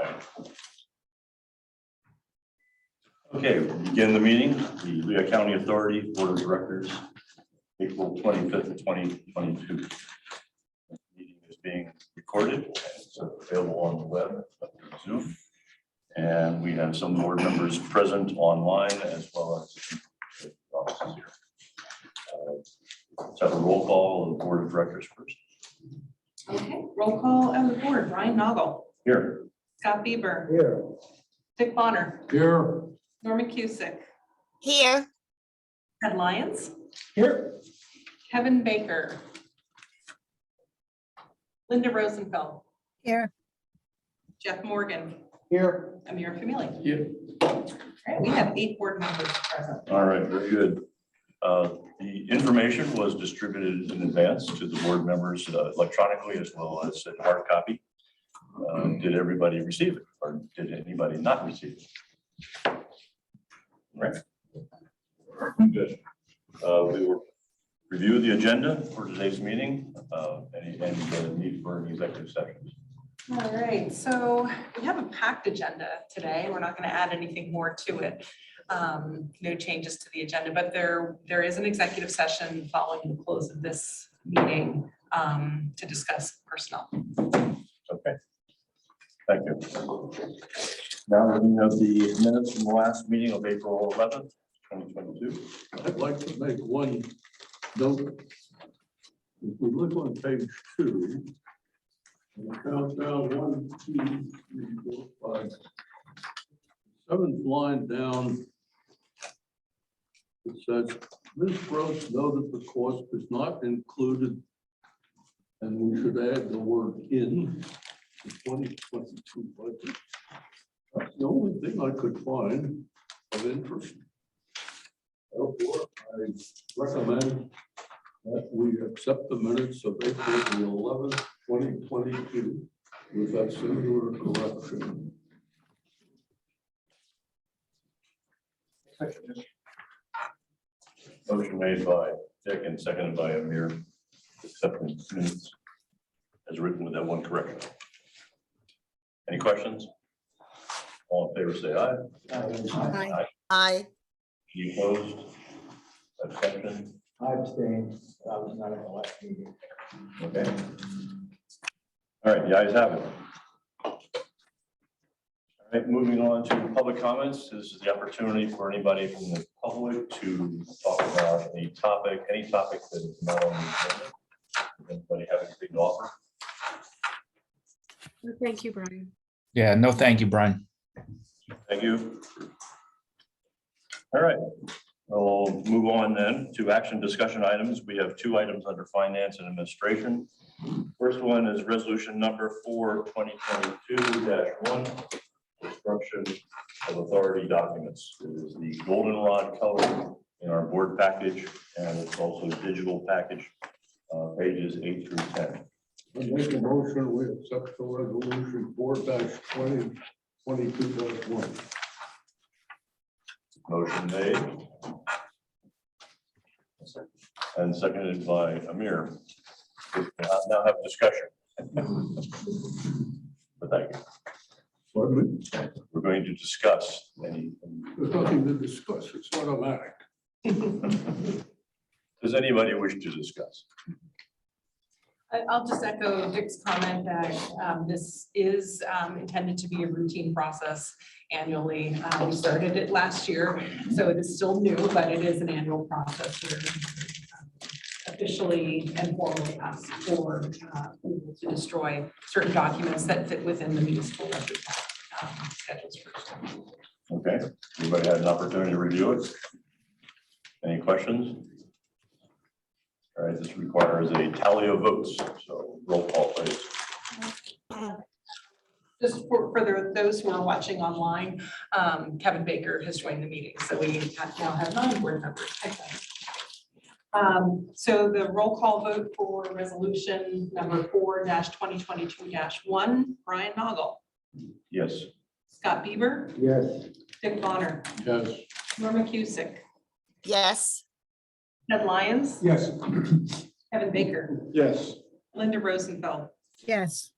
Okay, we'll begin the meeting. The Lehigh County Authority Board of Directors, April 25th, 2022. The meeting is being recorded. It's available on the web, Zoom. And we have some board members present online as well as offices here. Let's have a roll call of the Board of Directors first. Okay, roll call of the board. Brian Noggle. Here. Scott Bieber. Here. Dick Bonner. Here. Norman Cusick. Here. Ted Lyons. Here. Kevin Baker. Linda Rosenfeld. Here. Jeff Morgan. Here. Amir Family. Here. All right, we have 8 board members present. All right, very good. The information was distributed in advance to the board members electronically as well as in hard copy. Did everybody receive it or did anybody not receive it? Right. Good. We will review the agenda for today's meeting. Any need for any executive sessions? All right, so we have a packed agenda today. We're not going to add anything more to it. No changes to the agenda, but there is an executive session following the close of this meeting to discuss personnel. Okay. Thank you. Now we have the minutes from the last meeting of April 11th, 2022. I'd like to make one note. If we look on page 2, and count down 1, 2, 3, 4, 5. 7th line down. It says, Ms. Gross noted the cost is not included, and we should add the word in the 2022 budget. That's the only thing I could find of interest. Therefore, I recommend that we accept the minutes of April the 11th, 2022 with that singular correction. Motion made by Dick and seconded by Amir. Accepting minutes as written with that one correction. Any questions? All in favor, say aye. Aye. Aye. Any opposed? Abstention? I abstained. I was not at the last meeting. Okay. All right, the ayes have it. All right, moving on to public comments. This is the opportunity for anybody from the public to talk about any topic that is not on the agenda. Anybody have anything to offer? Thank you, Brian. Yeah, no, thank you, Brian. Thank you. All right, we'll move on then to action discussion items. We have 2 items under finance and administration. First one is resolution number 4, 2022-1, destruction of authority documents. It is the goldenrod color in our board package, and it's also digital package, pages 8 through 10. I make a motion, we accept the resolution 4-2022-1. Motion made and seconded by Amir. We'll now have discussion. But thank you. Pardon me? We're going to discuss any. There's nothing to discuss, it's automatic. Does anybody wish to discuss? I'll just echo Dick's comment that this is intended to be a routine process annually. We started it last year, so it is still new, but it is an annual process. We're officially and formally asked for approval to destroy certain documents that fit within the municipal record schedules. Okay, anybody had an opportunity to review it? Any questions? All right, this requires a tally of votes, so roll call, please. Just for those who are watching online, Kevin Baker has joined the meeting, so we now have 9 board members. So the roll call vote for resolution number 4-2022-1, Brian Noggle. Yes. Scott Bieber. Yes. Dick Bonner. Yes. Norman Cusick. Yes. Ted Lyons. Yes. Kevin Baker. Yes. Linda Rosenfeld. Yes.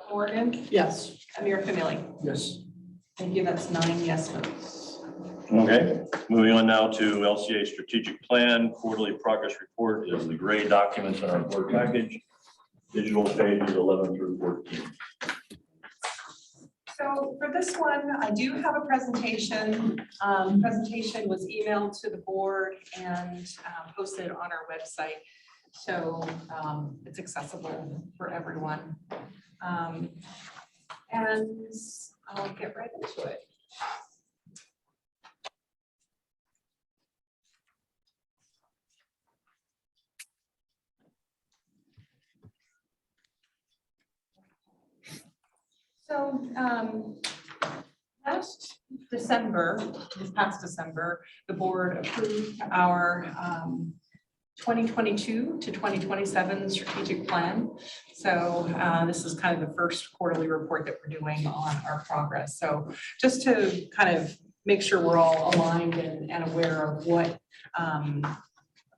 Morgan, Yes. Amir Family. Yes. Thank you. That's 9 yes votes. Okay, moving on now to LCA strategic plan, quarterly progress report is the gray documents in our board package. Digital pages 11 through 14. So for this one, I do have a presentation. Presentation was emailed to the board and posted on our website. So it's accessible for everyone. And I'll get right into it. So last December, this past December, the board approved our 2022 to 2027 strategic plan. So this is kind of the first quarterly report that we're doing on our progress. So just to kind of make sure we're all aligned and aware of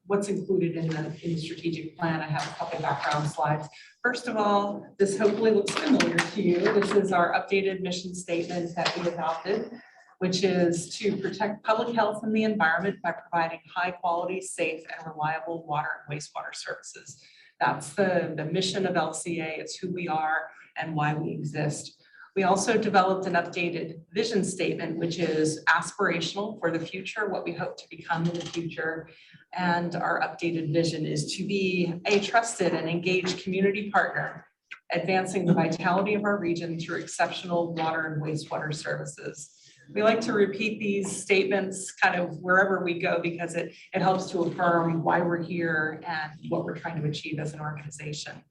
what's included in the strategic plan, I have a couple background slides. First of all, this hopefully looks familiar to you. This is our updated mission statement that we adopted, which is to protect public health and the environment by providing high quality, safe, and reliable water and wastewater services. That's the mission of LCA. It's who we are and why we exist. We also developed an updated vision statement, which is aspirational for the future, what we hope to become in the future. And our updated vision is to be a trusted and engaged community partner, advancing the vitality of our region through exceptional water and wastewater services. We like to repeat these statements kind of wherever we go because it helps to affirm why we're here and what we're trying to achieve as an organization.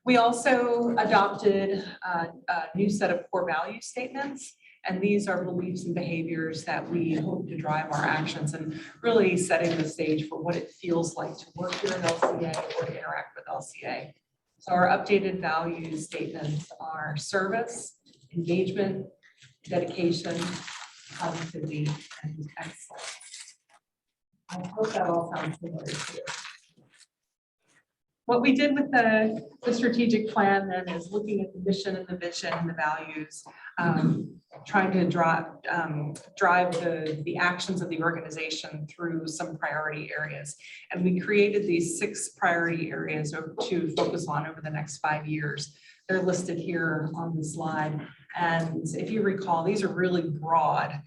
We also adopted a new set of core value statements, and these are beliefs and behaviors that we hope to drive our actions and really setting the stage for what it feels like to work here at LCA or to interact with LCA. So our updated value statements are service, engagement, dedication, positivity, and excellence. I hope that all sounds familiar to you. What we did with the strategic plan then is looking at the mission and the vision and the values, trying to drive the actions of the organization through some priority areas. And we created these 6 priority areas to focus on over the next 5 years. They're listed here on the slide. And if you recall, these are really broad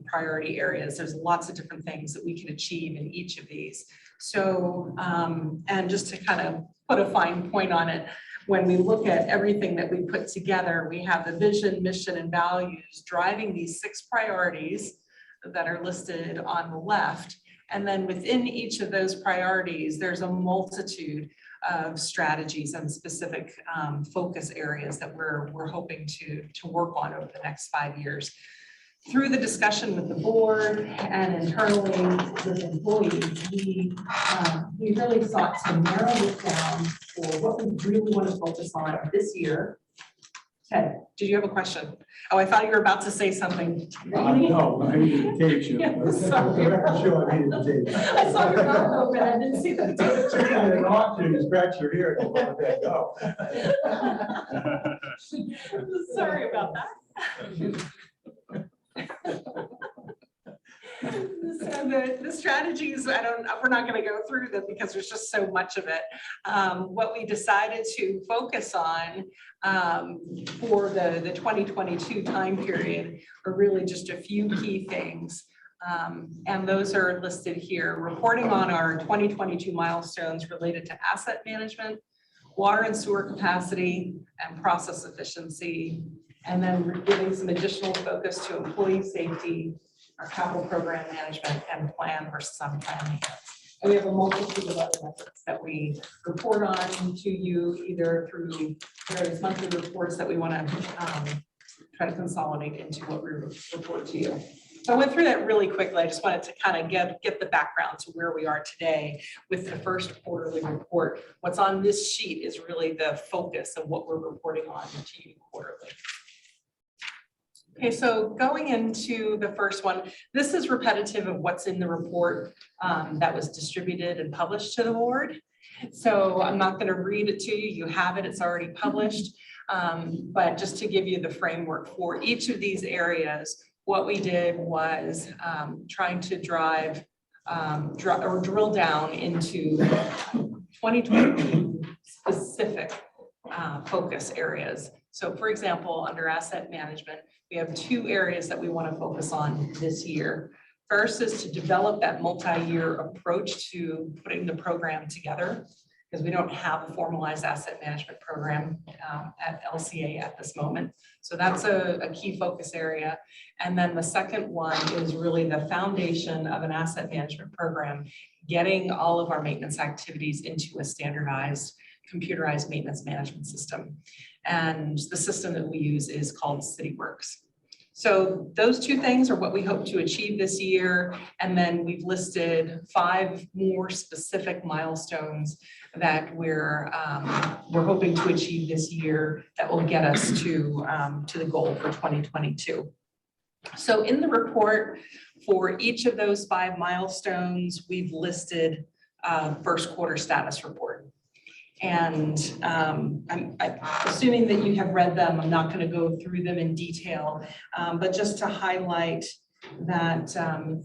priority areas. There's lots of different things that we can achieve in each of these. So, and just to kind of put a fine point on it, when we look at everything that we put together, we have the vision, mission, and values driving these 6 priorities that are listed on the left. And then within each of those priorities, there's a multitude of strategies and specific focus areas that we're hoping to work on over the next 5 years. Through the discussion with the board and internally with employees, we really sought to narrow this down for what we really want to focus on this year. Ted, did you have a question? Oh, I thought you were about to say something. No, I need to take you. Yeah, sorry. Sure, I need to take. I saw your mouth open. I didn't see the You're not to scratch your ear. Don't let that go. Sorry about that. So the strategies, we're not going to go through them because there's just so much of it. What we decided to focus on for the 2022 time period are really just a few key things. And those are listed here. Reporting on our 2022 milestones related to asset management, water and sewer capacity, and process efficiency. And then we're giving some additional focus to employee safety, our capital program management, and plan versus unplanned maintenance. And we have a multitude of other methods that we report on to you, either through various monthly reports that we want to try to consolidate into what we report to you. So I went through that really quickly. I just wanted to kind of get the background to where we are today with the first quarterly report. What's on this sheet is really the focus of what we're reporting on to you quarterly. Okay, so going into the first one, this is repetitive of what's in the report that was distributed and published to the board. So I'm not going to read it to you. You have it. It's already published. But just to give you the framework for each of these areas, what we did was trying to drill down into 2022 specific focus areas. So for example, under asset management, we have 2 areas that we want to focus on this year. First is to develop that multi-year approach to putting the program together, because we don't have a formalized asset management program at LCA at this moment. So that's a key focus area. And then the second one is really the foundation of an asset management program, getting all of our maintenance activities into a standardized computerized maintenance management system. And the system that we use is called CityWorks. So those 2 things are what we hope to achieve this year. And then we've listed 5 more specific milestones that we're hoping to achieve this year that will get us to the goal for 2022. So in the report for each of those 5 milestones, we've listed first quarter status report. And I'm assuming that you have read them. I'm not going to go through them in detail, but just to highlight that,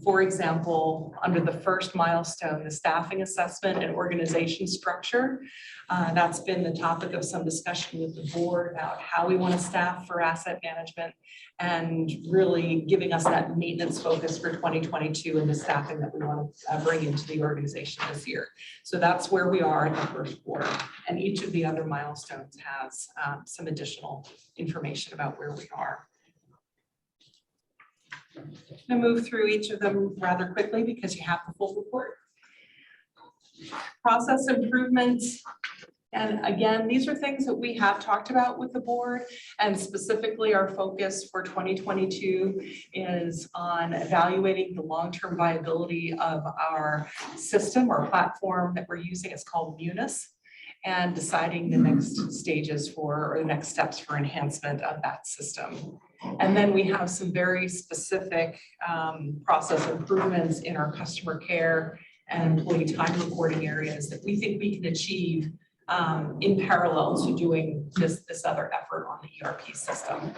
for example, under the first milestone, the staffing assessment and organization structure, that's been the topic of some discussion with the board about how we want to staff for asset management and really giving us that maintenance focus for 2022 and the staffing that we want to bring into the organization this year. So that's where we are in the first quarter. And each of the other milestones has some additional information about where we are. I'm going to move through each of them rather quickly because you have the full report. Process improvements. And again, these are things that we have talked about with the board, and specifically our focus for 2022 is on evaluating the long-term viability of our system or platform that we're using. It's called Munis, and deciding the next stages for, or the next steps for enhancement of that system. And then we have some very specific process improvements in our customer care and employee time reporting areas that we think we can achieve in parallel to doing this other effort on the ERP system.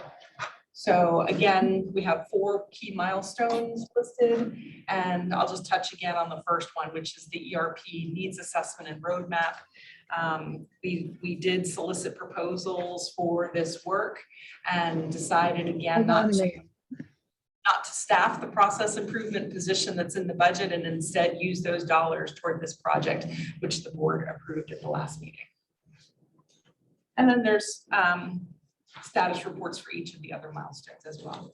So again, we have 4 key milestones listed, and I'll just touch again on the first one, which is the ERP needs assessment and roadmap. We did solicit proposals for this work and decided again not to staff the process improvement position that's in the budget, and instead use those dollars toward this project, which the board approved at the last meeting. And then there's status reports for each of the other milestones as well.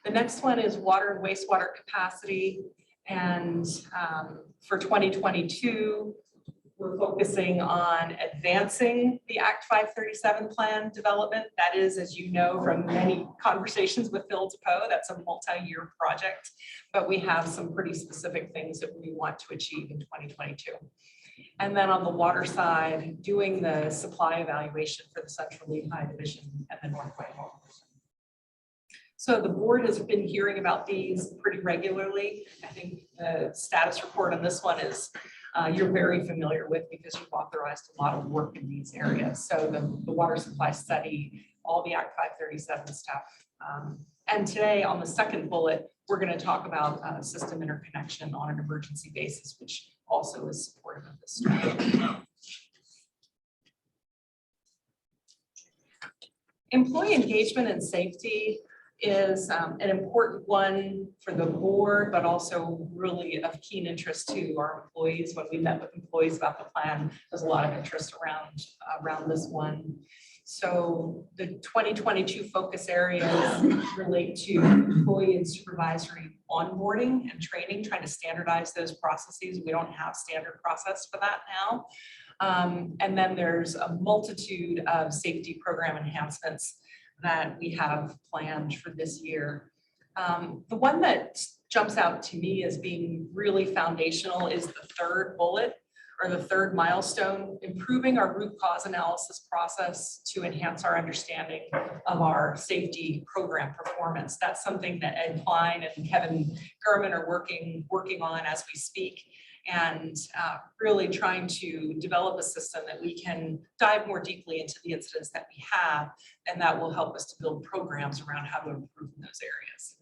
The next one is water and wastewater capacity. And for 2022, we're focusing on advancing the Act 537 plan development. That is, as you know, from many conversations with Phil DePoe, that's a multi-year project, but we have some pretty specific things that we want to achieve in 2022. And then on the water side, doing the supply evaluation for the Central Lehigh Division and the North Whitehall. So the board has been hearing about these pretty regularly. I think the status report on this one is you're very familiar with because you've authorized a lot of work in these areas. So the water supply study, all the Act 537 stuff. And today on the second bullet, we're going to talk about system interconnection on an emergency basis, which also is supportive of this strategy. Employee engagement and safety is an important one for the board, but also really of keen interest to our employees. When we met with employees about the plan, there's a lot of interest around this one. So the 2022 focus areas relate to employee and supervisory onboarding and training, trying to standardize those processes. We don't have standard process for that now. And then there's a multitude of safety program enhancements that we have planned for this year. The one that jumps out to me as being really foundational is the third bullet, or the third milestone, improving our root cause analysis process to enhance our understanding of our safety program performance. That's something that Ed Klein and Kevin Gurman are working on as we speak. and really trying to develop a system that we can dive more deeply into the incidents that we have, and that will help us to build programs around how to improve in those areas.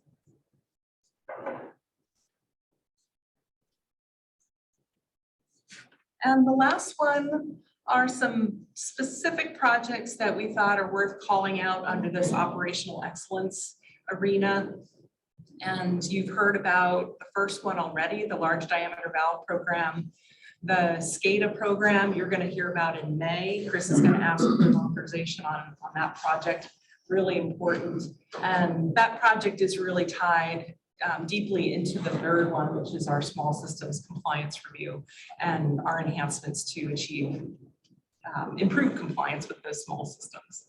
And the last one are some specific projects that we thought are worth calling out under this operational excellence arena. And you've heard about the first one already, the large diameter valve program. The SCADA program you're going to hear about in May. Chris is going to ask for authorization on that project. Really important. And that project is really tied deeply into the third one, which is our small systems compliance review and our enhancements to achieve improved compliance with those small systems.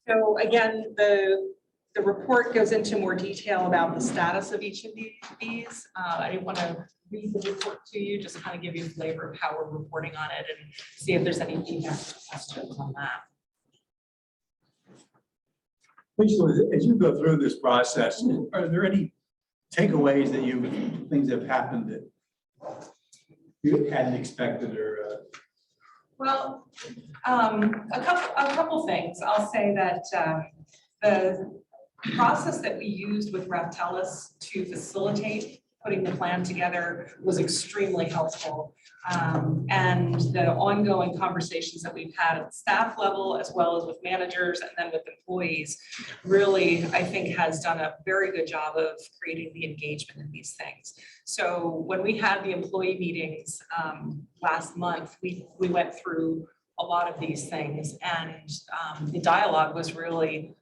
So again, the report goes into more detail about the status of each of these. I didn't want to read the report to you, just kind of give you a flavor of how we're reporting on it and see if there's any feedback or questions on that. Lisa, as you go through this process, are there any takeaways that things have happened that you hadn't expected or? Well, a couple things. I'll say that the process that we used with Raptelis to facilitate putting the plan together was extremely helpful. And the ongoing conversations that we've had at the staff level, as well as with managers and then with employees, really, I think, has done a very good job of creating the engagement in these things. So when we had the employee meetings last month, we went through a lot of these things, and the dialogue was really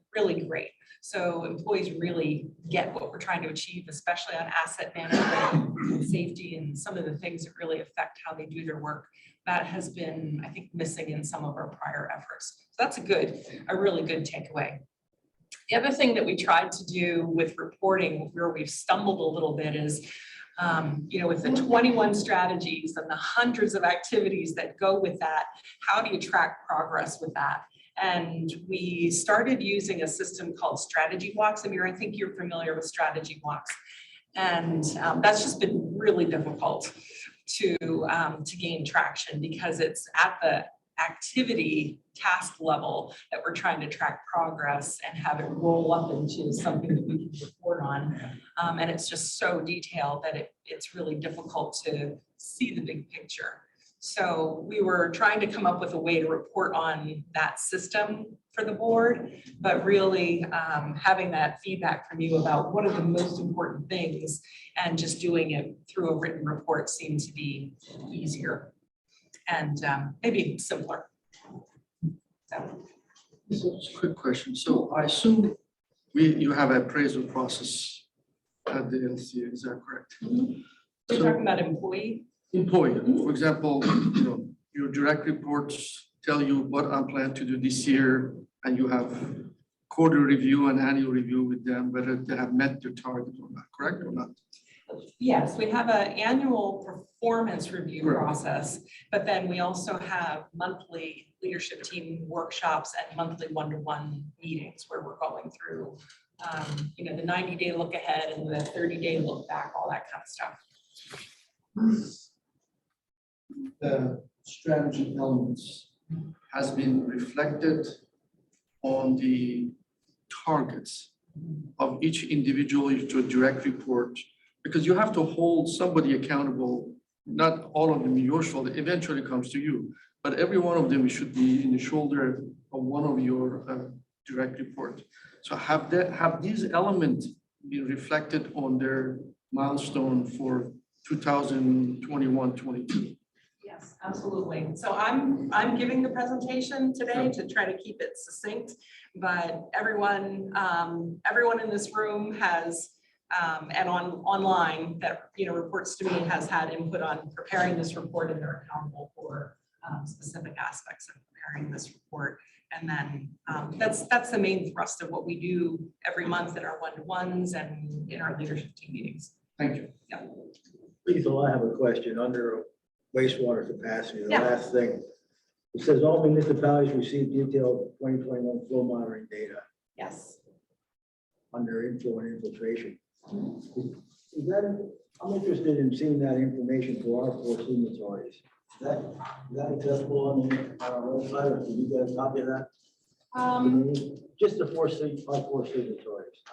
great. So employees really get what we're trying to achieve, especially on asset management, safety, and some of the things that really affect how they do their work. That has been, I think, missing in some of our prior efforts. So that's a really good takeaway. The other thing that we tried to do with reporting, where we've stumbled a little bit, is with the 21 strategies and the hundreds of activities that go with that, how do you track progress with that? And we started using a system called strategy walks. Amir, I think you're familiar with strategy walks. And that's just been really difficult to gain traction, because it's at the activity task level that we're trying to track progress and have it roll up into something that we can report on. And it's just so detailed that it's really difficult to see the big picture. So we were trying to come up with a way to report on that system for the board, but really having that feedback from you about what are the most important things, and just doing it through a written report seemed to be easier and maybe simpler. So Just a quick question. So I assume you have an appraisal process at the LCA, is that correct? we're talking about employee. Employee, for example, your direct reports tell you what I plan to do this year, and you have quarter review and annual review with them, whether they have met their target or not, correct or not? Yes, we have an annual performance review Correct. process, but then we also have monthly leadership team workshops and monthly one-to-one meetings where we're going through, the 90-day look ahead and the 30-day look back, all that kind of stuff. The strategy elements has been reflected on the targets of each individual to a direct report, because you have to hold somebody accountable. Not all of them your shoulder, eventually comes to you, but every one of them should be in the shoulder of one of your direct report. So have these elements been reflected on their milestone for 2021-22? Yes, absolutely. So I'm giving the presentation today to try to keep it succinct, but everyone in this room has and online that reports to me has had input on preparing this report, and they're accountable for specific aspects of preparing this report. And then that's the main thrust of what we do every month in our one-to-ones and in our leadership team meetings. Thank you. Yeah. Lisa, I have a question under wastewater capacity, the Yeah. last thing. It says all municipalities receive detailed 2021 flow monitoring data Yes. under inflow and infiltration. Is that I'm interested in seeing that information for our 4 signatories. Is that accessible on our website, or can you get a copy of that? Just the 4 signatories.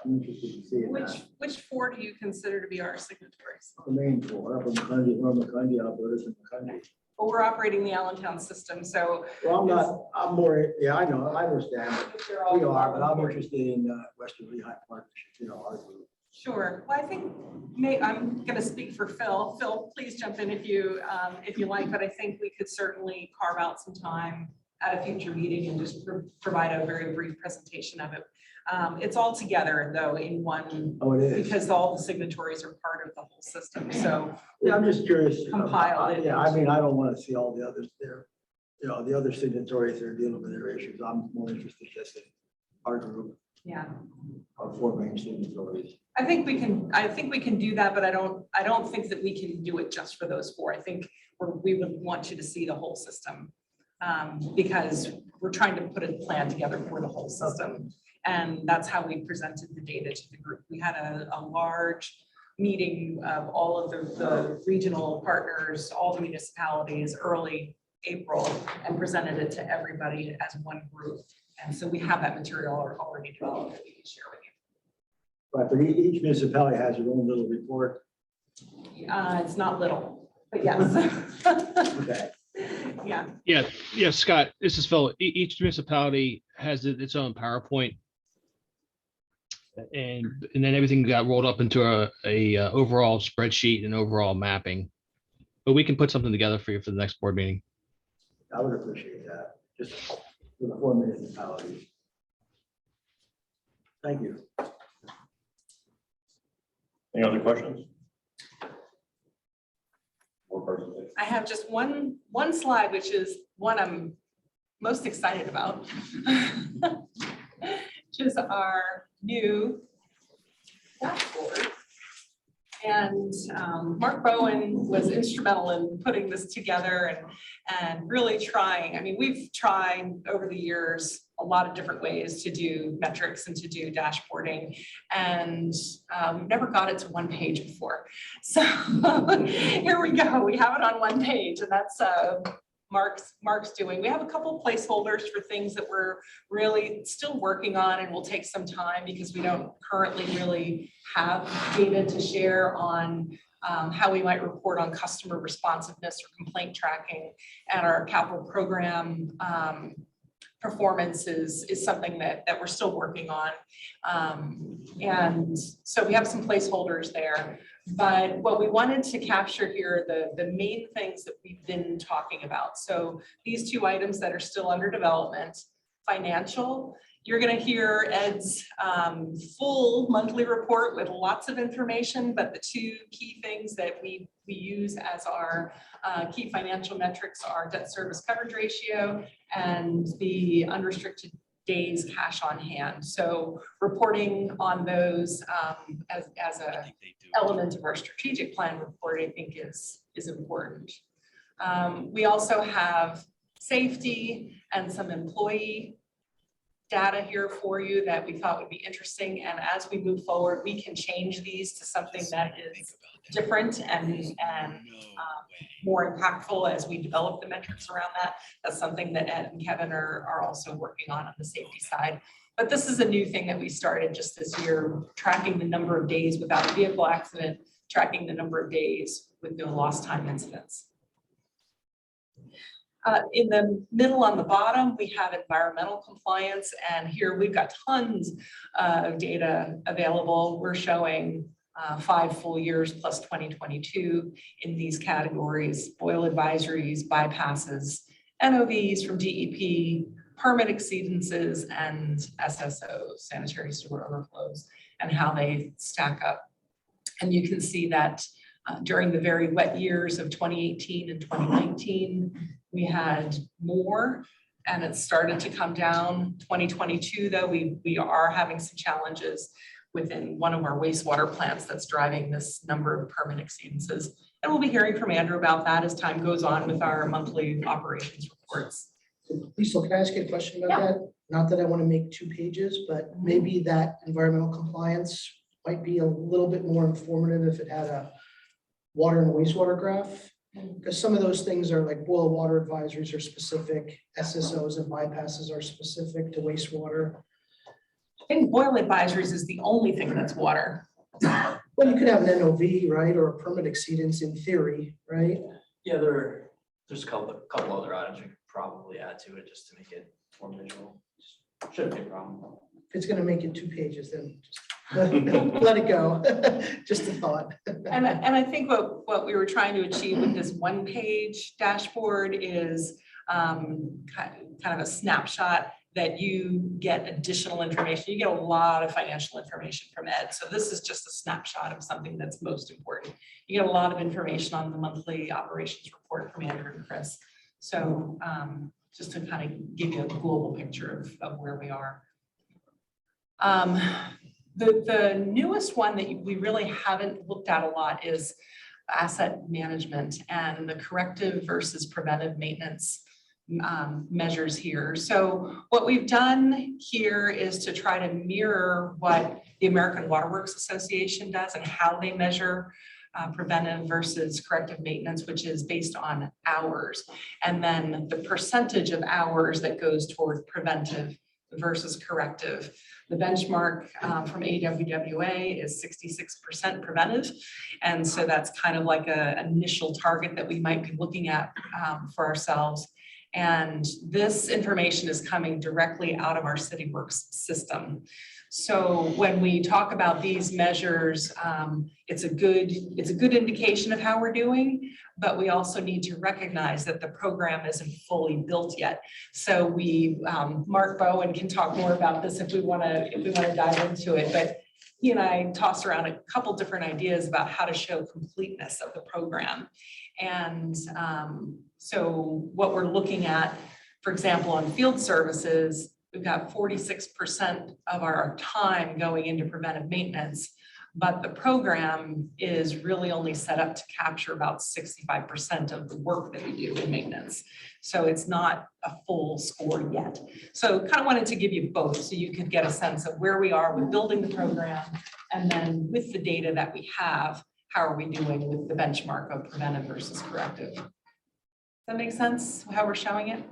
I'm interested in seeing that. Which 4 do you consider to be our signatories? The main 4, Upper McCundy, Lower McCundy, Alberta, and McCundy. Well, we're operating the Allentown system, so. Well, I'm more, yeah, I know, I understand. they're all We are, but I'm important. interested in Western Lehigh Partnership, our group. Sure. Well, I think I'm going to speak for Phil. Phil, please jump in if you like, but I think we could certainly carve out some time at a future meeting and just provide a very brief presentation of it. It's all together though in one, Oh, it is. because all the signatories are part of the whole system. So Yeah, I'm just curious. Compile it. Yeah, I mean, I don't want to see all the others there. The other signatories that are dealing with their issues. I'm more interested just in our group, yeah, our 4 main signatories. I think we can do that, but I don't think that we can do it just for those 4. I think we would want you to see the whole system. Because we're trying to put a plan together for the whole system. And that's how we presented the data to the group. We had a large meeting of all of the regional partners, all the municipalities, early April, and presented it to everybody as one group. And so we have that material already developed that we can share with you. Right, but each municipality has their own little report. It's not little, but yes. Okay. Yeah. Yeah, Scott, this is Phil. Each municipality has its own PowerPoint. And then everything got rolled up into a overall spreadsheet and overall mapping. But we can put something together for you for the next board meeting. I would appreciate that, just for the 4 municipalities. Thank you. Any other questions? More person. I have just one slide, which is one I'm most excited about, which is our new dashboard. And Mark Bowen was instrumental in putting this together and really trying. I mean, we've tried over the years a lot of different ways to do metrics and to do dashboarding, and never got it to one page before. So here we go. We have it on one page, and that's Mark's doing. We have a couple placeholders for things that we're really still working on and will take some time because we don't currently really have data to share on how we might report on customer responsiveness or complaint tracking, and our capital program performance is something that we're still working on. And so we have some placeholders there. But what we wanted to capture here are the main things that we've been talking about. So these 2 items that are still under development, financial, you're going to hear Ed's full monthly report with lots of information, but the 2 key things that we use as our key financial metrics are debt service coverage ratio and the unrestricted days cash on hand. So reporting on those as a element of our strategic plan report, I think is important. We also have safety and some employee data here for you that we thought would be interesting. And as we move forward, we can change these to something that is different and more impactful as we develop the metrics around that. That's something that Ed and Kevin are also working on the safety side. But this is a new thing that we started just this year, tracking the number of days without a vehicle accident, tracking the number of days with no lost time incidents. In the middle on the bottom, we have environmental compliance, and here we've got tons of data available. We're showing 5 full years plus 2022 in these categories: boil advisories, bypasses, NOVs from DEP, permit exceedances, and SSOs, sanitary sewer overflows, and how they stack up. And you can see that during the very wet years of 2018 and 2019, we had more, and it started to come down. 2022, though, we are having some challenges within one of our wastewater plants that's driving this number of permit exceedances. And we'll be hearing from Andrew about that as time goes on with our monthly operations reports. Lisa, can I ask you a question about that? Not that I want to make 2 pages, but maybe that environmental compliance might be a little bit more informative if it had a water and wastewater graph. Because some of those things are like boil water advisories are specific, SSOs and bypasses are specific to wastewater. I think boil advisories is the only thing that's water. Well, you could have an NOV, right, or a permit exceedance in theory, right? Yeah, there's a couple other items we could probably add to it just to make it more visual. Shouldn't be a problem. If it's gonna make it 2 pages, then just let it go. Just a thought. And I think what we were trying to achieve with this 1-page dashboard is kind of a snapshot that you get additional information. You get a lot of financial information from Ed. So this is just a snapshot of something that's most important. You get a lot of information on the monthly operations report from Andrew and Chris. So just to kind of give you a global picture of where we are. The newest one that we really haven't looked at a lot is asset management and the corrective versus preventive maintenance measures here. So what we've done here is to try to mirror what the American Waterworks Association does and how they measure preventive versus corrective maintenance, which is based on hours, and then the percentage of hours that goes toward preventive versus corrective. The benchmark from AWWA is 66% preventive. And so that's kind of like an initial target that we might be looking at for ourselves. And this information is coming directly out of our CityWorks system. So when we talk about these measures, it's a good indication of how we're doing, but we also need to recognize that the program isn't fully built yet. So Mark Bowen can talk more about this if we want to dive into it, but he and I tossed around a couple different ideas about how to show completeness of the program. And so what we're looking at, for example, on field services, we've got 46% of our time going into preventive maintenance, but the program is really only set up to capture about 65% of the work that we do in maintenance. So it's not a full score yet. So kind of wanted to give you both so you could get a sense of where we are with building the program, and then with the data that we have, how are we doing with the benchmark of preventive versus corrective? Does that make sense, how we're showing it?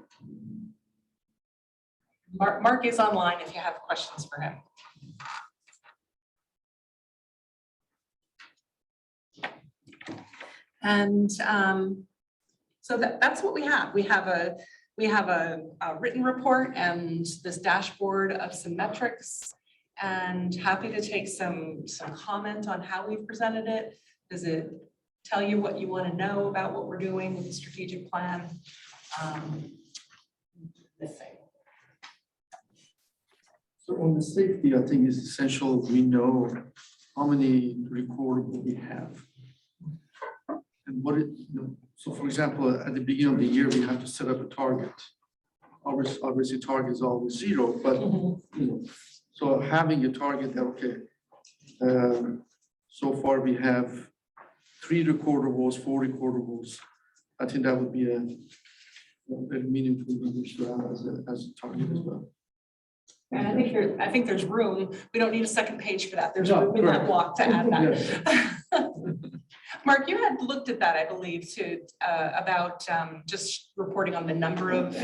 Mark is online if you have questions for him. And so that's what we have. We have a written report and this dashboard of some metrics, and happy to take some comment on how we've presented it. Does it tell you what you want to know about what we're doing with the strategic plan? This thing. So on the safety, I think it's essential we know how many recordable we have. And what so for example, at the beginning of the year, we have to set up a target. Obviously target is always 0, but so having a target that, okay, so far we have 3 recordables, 4 recordables. I think that would be a very meaningful number to have as a target as well. And I think there's room. We don't need a second page for that. There's room in that block to add that. Mark, you had looked at that, I believe, about just reporting on the number of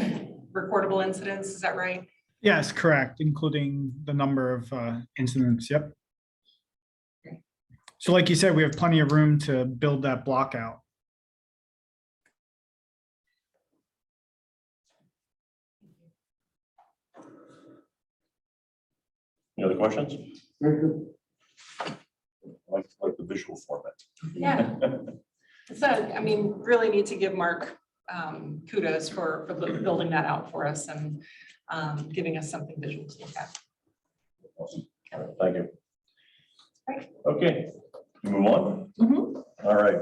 recordable incidents. Is that right? Yes, correct, including the number of incidents. Yep. Okay. So like you said, we have plenty of room to build that block out. Any other questions? Very good. Like the visual format. Yeah. So, I mean, really need to give Mark kudos for building that out for us and giving us something visual to look at. Awesome. All right, thank you. Great. Okay, move on. All right.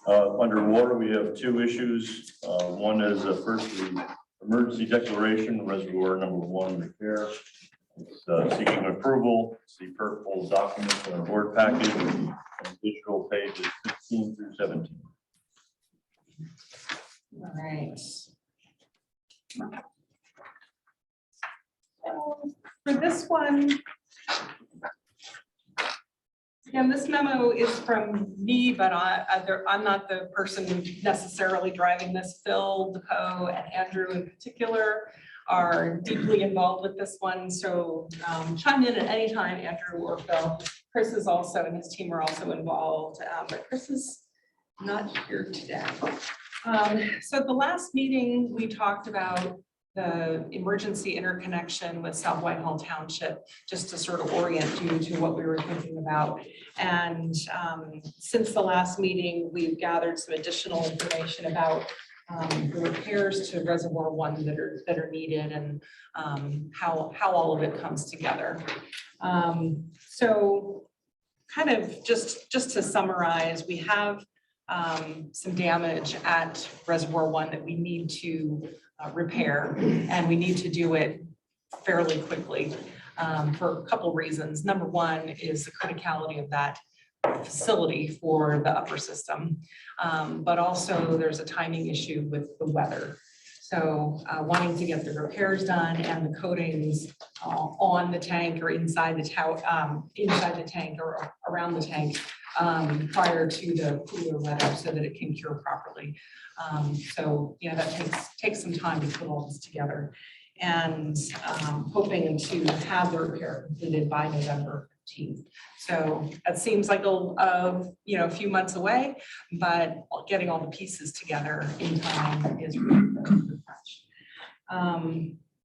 Underwater, we have 2 issues. One is first the emergency declaration, reservoir number 1 repair. It's seeking approval. See purple documents in our board package and digital pages 15 through 17. All right. So for this one, And this memo is from me, but I'm not the person necessarily driving this. Phil, DePoe, and Andrew in particular are deeply involved with this one. So chime in at any time, Andrew or Phil. Chris is also, and his team are also involved, but Chris is not here today. So at the last meeting, we talked about the emergency interconnection with South Whitehall Township, just to sort of orient you to what we were thinking about. And since the last meeting, we've gathered some additional information about the repairs to Reservoir One that are needed, and how all of it comes together. So kind of just to summarize, we have some damage at Reservoir One that we need to repair, and we need to do it fairly quickly for a couple reasons. Number one is the criticality of that facility for the upper system, but also there's a timing issue with the weather. So wanting to get the repairs done and the coatings on the tank or inside the tank or around the tank prior to the cooler weather so that it can cure properly. So, you know, that takes some time to put all this together, and hoping to have the repair completed by November 15th. So that seems like a few months away, but getting all the pieces together in time is really much.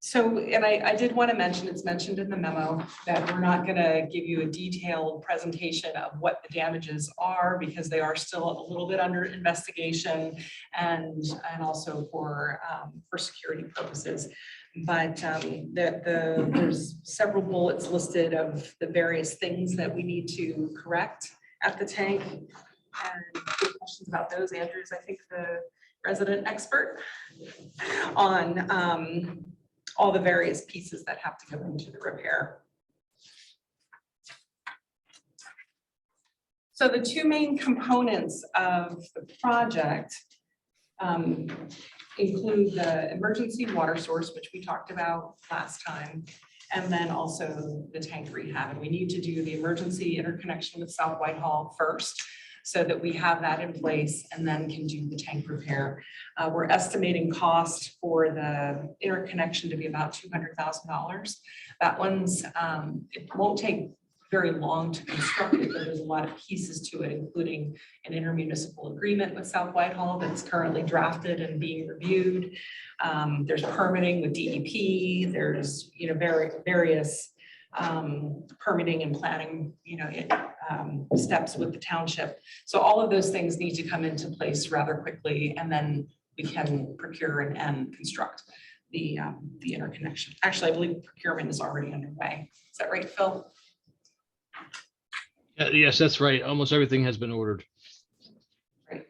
So, and I did want to mention, it's mentioned in the memo that we're not going to give you a detailed presentation of what the damages are, because they are still a little bit under investigation, and also for security purposes. But there's several bullets listed of the various things that we need to correct at the tank. And questions about those, Andrew's, I think, the resident expert on all the various pieces that have to go into the repair. So the two main components of the project include the emergency water source, which we talked about last time, and then also the tank rehab. And we need to do the emergency interconnection with South Whitehall first, so that we have that in place and then can do the tank repair. We're estimating cost for the interconnection to be about $200,000. That one's, it won't take very long to construct it, but there's a lot of pieces to it, including an intermunicipal agreement with South Whitehall that's currently drafted and being reviewed. There's permitting with DEP. There's, you know, various permitting and planning, you know, steps with the township. So all of those things need to come into place rather quickly, and then we can procure and construct the interconnection. Actually, I believe procurement is already underway. Is that right, Phil? Yes, that's right. Almost everything has been ordered. Right.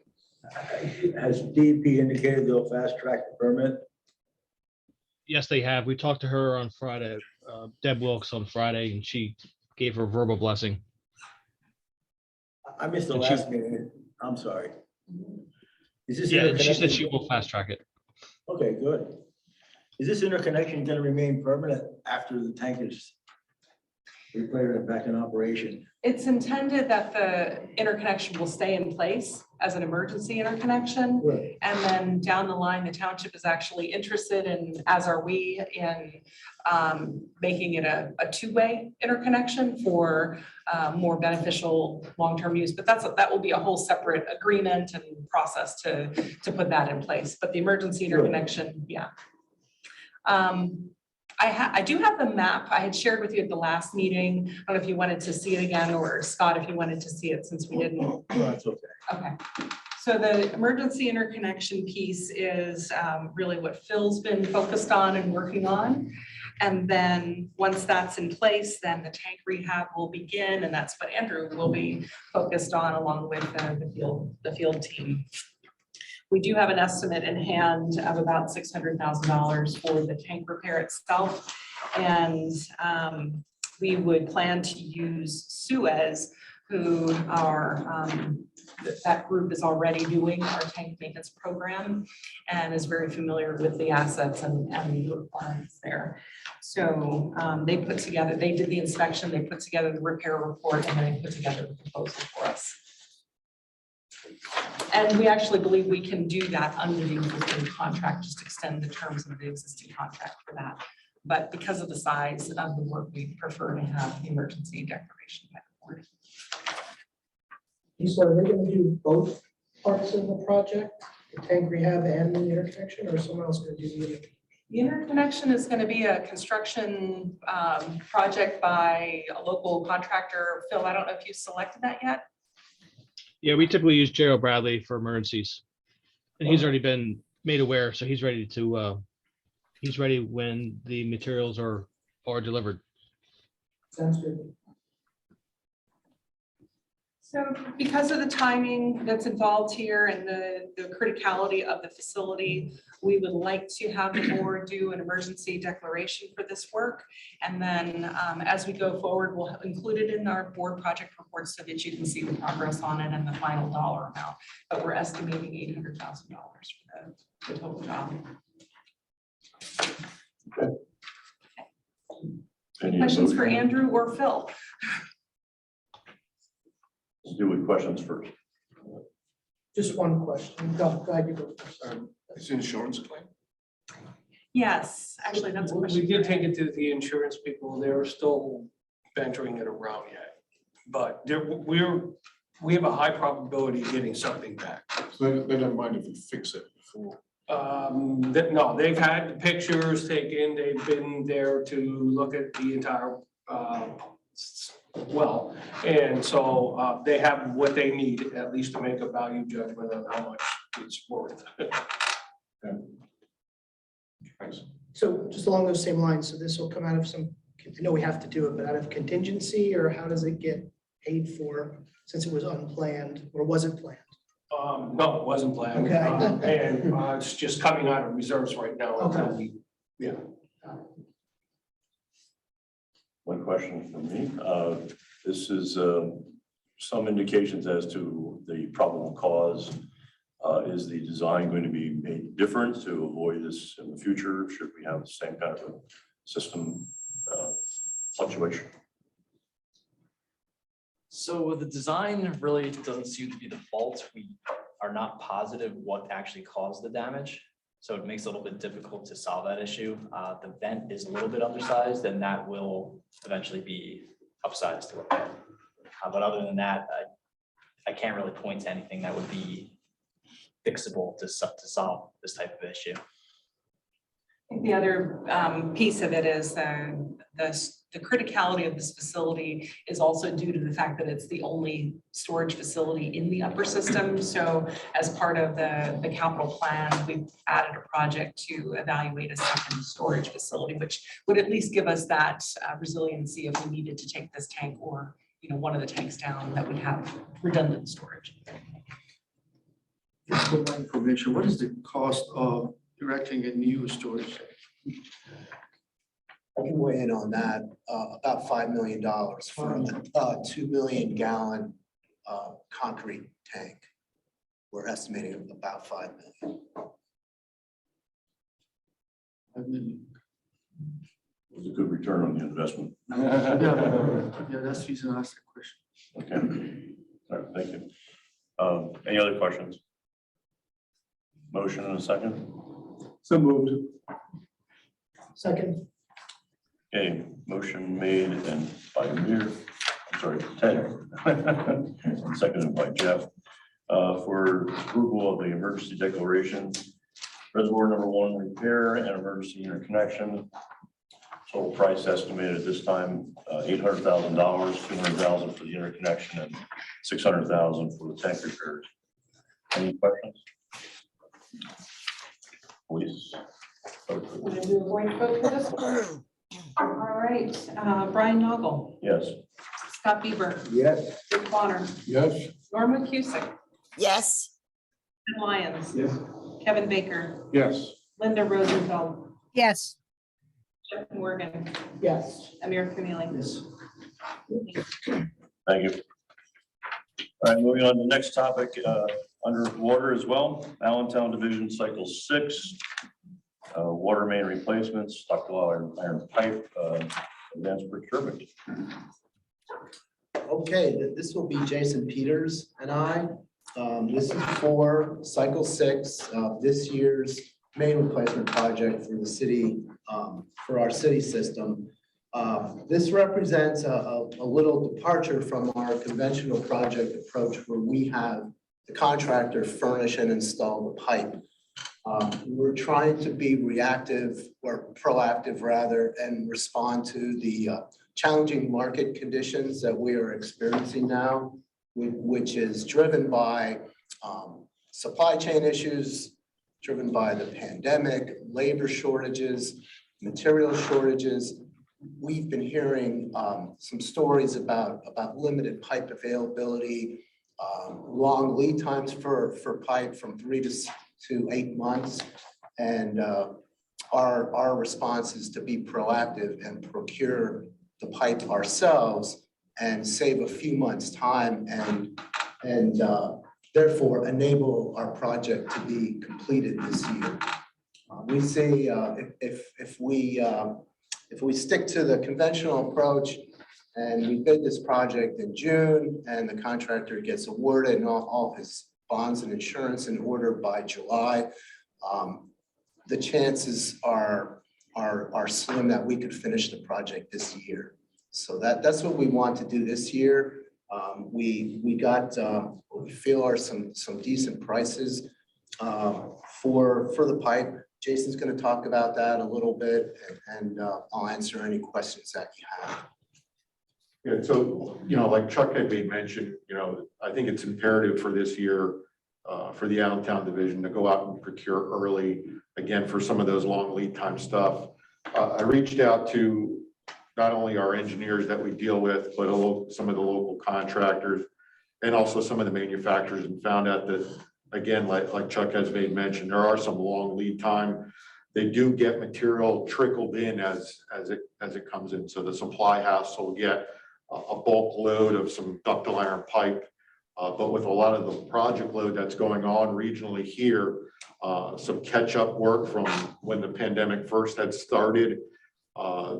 Has DEP indicated they'll fast track the permit? Yes, they have. We talked to her on Friday, Deb Wilkes on Friday, and she gave her verbal blessing. I missed the And last meeting. I'm sorry. Is this Yeah, she said interconnection- she will fast track it. Okay, good. Is this interconnection going to remain permanent after the tank is repaired and back in operation? It's intended that the interconnection will stay in place as an emergency interconnection. Good. And then down the line, the township is actually interested in, as are we, in making it a two-way interconnection for more beneficial long-term use. But that will be a whole separate agreement and process to put that in place. But the emergency interconnection, yeah. I do have the map I had shared with you at the last meeting. I don't know if you wanted to see it again, or Scott, if you wanted to see it, since we didn't. No, that's okay. Okay, so the emergency interconnection piece is really what Phil's been focused on and working on. And then once that's in place, then the tank rehab will begin, and that's what Andrew will be focused on along with the field team. We do have an estimate in hand of about $600,000 for the tank repair itself. And we would plan to use Suez who are, that group is already doing our tank maintenance program and is very familiar with the assets and the requirements there. So they did the inspection, they put together the repair report, and then they put together the proposal for us. And we actually believe we can do that under the existing contract, just extend the terms of the existing contract for that. But because of the size of the work, we prefer to have the emergency declaration by the board. So are they gonna do both parts of the project, the tank rehab and the interconnection, or is someone else gonna do the interconnection? The interconnection is going to be a construction project by a local contractor. Phil, I don't know if you selected that yet. Yeah, we typically use Gerald Bradley for emergencies. And he's already been made aware, so he's ready to, he's ready when the materials are delivered. Sounds good. So because of the timing that's involved here and the criticality of the facility, we would like to have the board do an emergency declaration for this work. And then as we go forward, we'll include it in our board project report so that you can see the progress on it and the final dollar amount. But we're estimating $800,000 for the total job. Any Questions for motion? Andrew or Phil? Let's do with questions first. Just one question. Go ahead, you go first. It's insurance claim. Yes, actually, that's a question. We did take it to the insurance people. They're still venturing it around yet. But we have a high probability of getting something back. So they don't mind if we fix it before. No, they've had the pictures taken. They've been there to look at the entire well. And so they have what they need, at least to make a value judgment on how much it's worth. Thanks. So just along those same lines, so this will come out of some, I know we have to do it, but out of contingency, or how does it get paid for since it was unplanned or wasn't planned? No, it wasn't planned. Okay. And it's just coming out of reserves right now. Until we, yeah. One question from me. This is some indications as to the probable cause. Is the design going to be made different to avoid this in the future? Should we have the same kind of a system fluctuation? So the design really doesn't seem to be the fault. We are not positive what actually caused the damage. So it makes it a little bit difficult to solve that issue. The vent is a little bit undersized and that will eventually be upsized to repair. But other than that, I can't really point to anything that would be fixable to solve this type of issue. I think the other piece of it is the criticality of this facility is also due to the fact that it's the only storage facility in the upper system. So as part of the capital plan, we've added a project to evaluate a second storage facility, which would at least give us that resiliency if we needed to take this tank or one of the tanks down, that would have redundant storage. For my information, what is the cost of erecting a new storage? I can weigh in on that, about $5 million for a 2 million gallon concrete tank. We're estimating about 5 million. It was a good return on the investment. Yeah, that's the reason I asked the question. Okay. All right, thank you. Any other questions? Motion and a second? So moved. Second. Okay, motion made and by Amir, I'm sorry, Ted. And seconded by Jeff. For approval of the emergency declaration. Reservoir number 1 repair and emergency interconnection. Total price estimated at this time, $800,000, $200,000 for the interconnection and $600,000 for the tank repairs. Any questions? Please. Want to do a voice vote for this one? All right, Brian Noggle, Yes. Scott Bieber, Yes. Rick Bonner, Yes. Norma Cusick, Yes. Ted Lyons, Yes. Kevin Baker, Yes. Linda Rosenfeld, Yes. Jeff Morgan, Yes. Amir Kamili. Yes. Thank you. All right, moving on to the next topic, underwater as well, Allentown Division Cycle 6. Water main replacements, ductile iron pipe, advanced procurement. Okay, this will be Jason Peters and I. This is for cycle 6 of this year's main replacement project for the city, for our city system. This represents a little departure from our conventional project approach where we have the contractor furnish and install the pipe. We're trying to be reactive or proactive rather and respond to the challenging market conditions that we are experiencing now, which is driven by supply chain issues, driven by the pandemic, labor shortages, material shortages. We've been hearing some stories about limited pipe availability, long lead times for pipe from 3 to 8 months. And our response is to be proactive and procure the pipe ourselves and save a few months' time and therefore enable our project to be completed this year. We see if we stick to the conventional approach and we bid this project in June and the contractor gets awarded and all his bonds and insurance in order by July, the chances are slim that we could finish the project this year. So that's what we want to do this year. We got what we feel are some decent prices for the pipe. Jason's going to talk about that a little bit, and I'll answer any questions that you have. Yeah, so, like Chuck had made mention, I think it's imperative for this year for the Allentown division to go out and procure early, again, for some of those long lead time stuff. I reached out to not only our engineers that we deal with, but some of the local contractors and also some of the manufacturers, and found out that, again, like Chuck has made mention, there are some long lead time. They do get material trickled in as it comes in. So the supply house will get a bulk load of some ductile iron pipe. But with a lot of the project load that's going on regionally here, some catch-up work from when the pandemic first had started,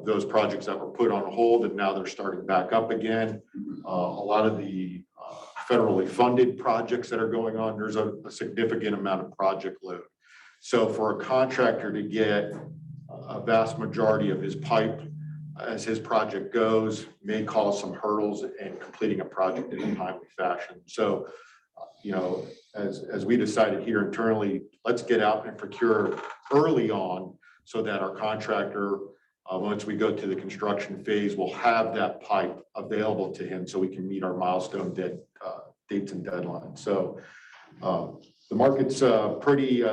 those projects that were put on hold and now they're starting back up again. A lot of the federally funded projects that are going on, there's a significant amount of project load. So for a contractor to get a vast majority of his pipe as his project goes may cause some hurdles in completing a project in a timely fashion. So, as we decided here internally, let's get out and procure early on so that our contractor, once we go to the construction phase, will have that pipe available to him so we can meet our milestone dates and deadlines. So the market's pretty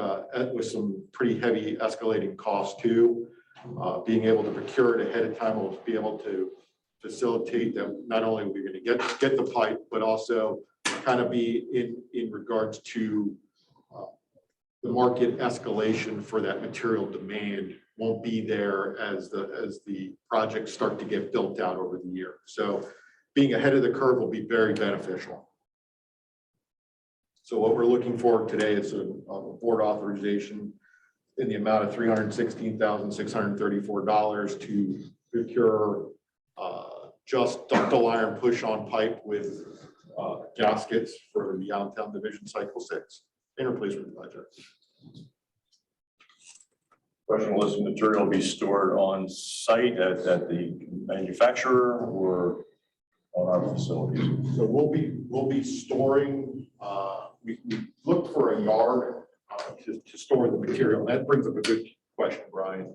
with some pretty heavy escalating costs too. Being able to procure it ahead of time will be able to facilitate that. Not only are we going to get the pipe, but also kind of be in regards to the market escalation for that material demand won't be there as the projects start to get built out over the year. So being ahead of the curve will be very beneficial. So what we're looking for today is a board authorization in the amount of $316,634 to procure just ductile iron push-on pipe with gaskets for the Allentown Division Cycle 6 main replacement project. Question, will this material be stored on site at the manufacturer or on our facilities? So we'll be storing. We look for a yard to store the material. That brings up a good question, Brian.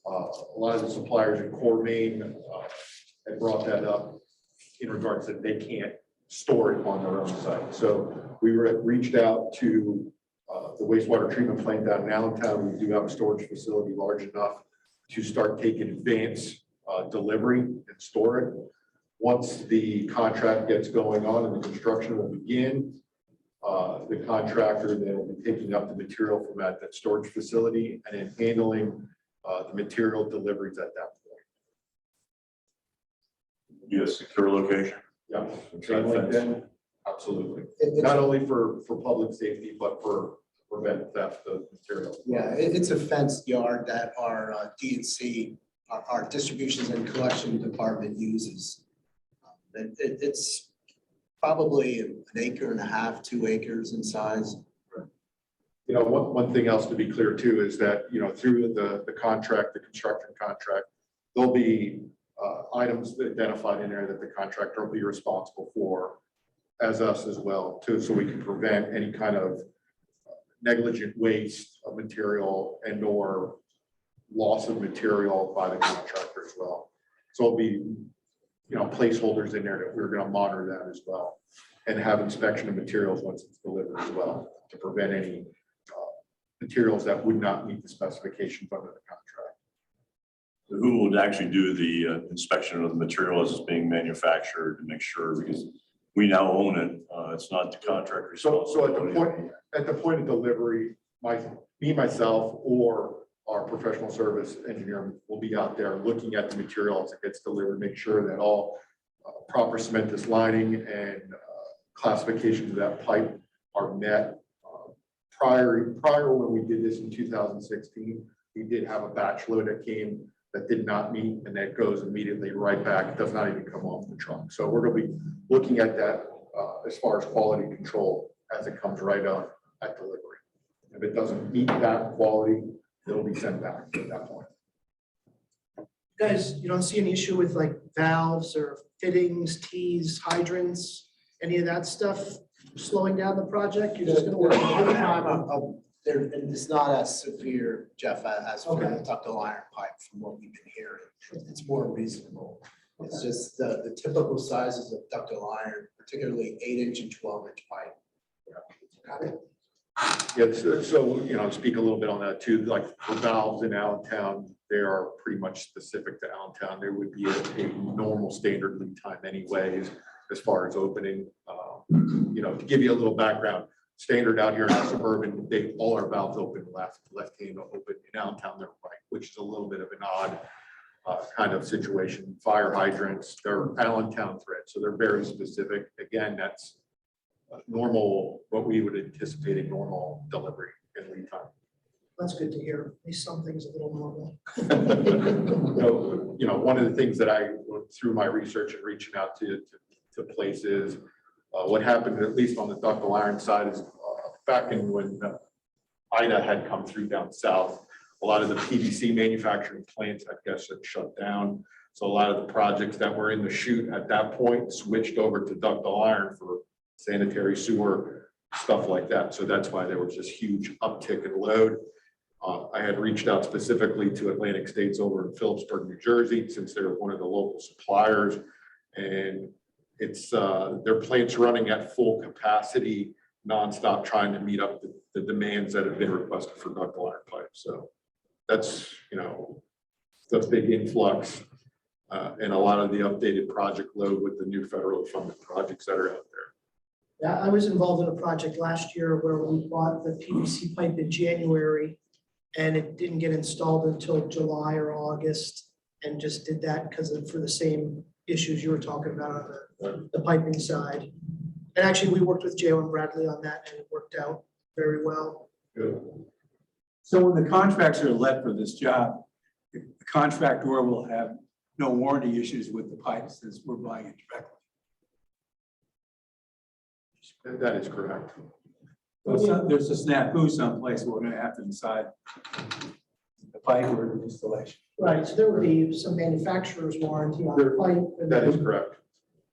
A lot of the suppliers in Core Maine had brought that up in regards that they can't store it on their own site. So we reached out to the wastewater treatment plant down in Allentown. We do have a storage facility large enough to start taking advance delivery and store it. Once the contract gets going on and the construction will begin, the contractor then will be picking up the material from that storage facility and then handling the material deliveries at that point. Be a secure location. Yeah. Chain link in. Absolutely. It's- Not only for public safety, but for prevent theft of materials. Yeah, it's a fenced yard that our DNC, our distributions and collection department uses. It's probably an acre and a half, 2 acres in size. You know, one thing else to be clear too is that, you know, through the contract, the construction contract, there'll be items identified in there that the contractor will be responsible for as us as well too, so we can prevent any kind of negligent waste of material and or loss of material by the contractor as well. So it'll be, you know, placeholders in there that we're gonna monitor that as well and have inspection of materials once it's delivered as well to prevent any materials that would not meet the specifications under the contract. Who would actually do the inspection of the material as it's being manufactured to make sure, because we now own it, it's not the contractor. So at the point of delivery, myself, or our professional service engineer will be out there looking at the material as it gets delivered, make sure that all proper cementous lining and classifications of that pipe are met. Prior when we did this in 2016, we did have a batch load that came that did not meet, and that goes immediately right back. It does not even come off the truck. So we're going to be looking at that as far as quality control as it comes right up at delivery. If it doesn't meet that quality, it'll be sent back at that point. Guys, you don't see any issue with like valves or fittings, tees, hydrants, any of that stuff slowing down the project? You're just gonna work on it? It's not as severe, Jeff, as for Okay. the ductile iron pipe from what we've been hearing. It's more reasonable. It's just the typical sizes of ductile iron, particularly 8-inch and 12-inch pipe. Got it. Yeah, so, you know, speak a little bit on that too, like for valves in Allentown, they are pretty much specific to Allentown. There would be a normal standard lead time anyways, as far as opening. You know, to give you a little background, standard out here in suburban, all our valves open left hand open. In Allentown, they're right, which is a little bit of an odd kind of situation. Fire hydrants, they're Allentown threads, so they're very specific. Again, that's normal, what we would anticipate a normal delivery and lead time. That's good to hear. At least something's a little normal. So, you know, one of the things that I went through my research and reaching out to places, what happened, at least on the ductile iron side, is back in when Ida had come through down south, a lot of the PVC manufacturing plants, I guess, had shut down. So a lot of the projects that were in the chute at that point switched over to ductile iron for sanitary sewer, stuff like that. So that's why there was this huge uptick in load. I had reached out specifically to Atlantic States over in Phillipsburg, New Jersey, since they're one of the local suppliers. And it's their plant's running at full capacity, nonstop, trying to meet up the demands that have been requested for ductile iron pipe. So that's, you know, that's big influx and a lot of the updated project load with the new federally funded projects that are out there. Yeah, I was involved in a project last year where we bought the PVC pipe in January and it didn't get installed until July or August, and just did that for the same issues you were talking about on the piping side. And actually, we worked with Joe and Bradley on that and it worked out very well. Good. So when the contracts are let for this job, the contractor will have no warranty issues with the pipes since we're buying it directly. That is correct. So there's a snafu someplace we're gonna have to decide the pipe or the installation. Right, so there would be some manufacturer's warranty on the pipe. And That is then- correct.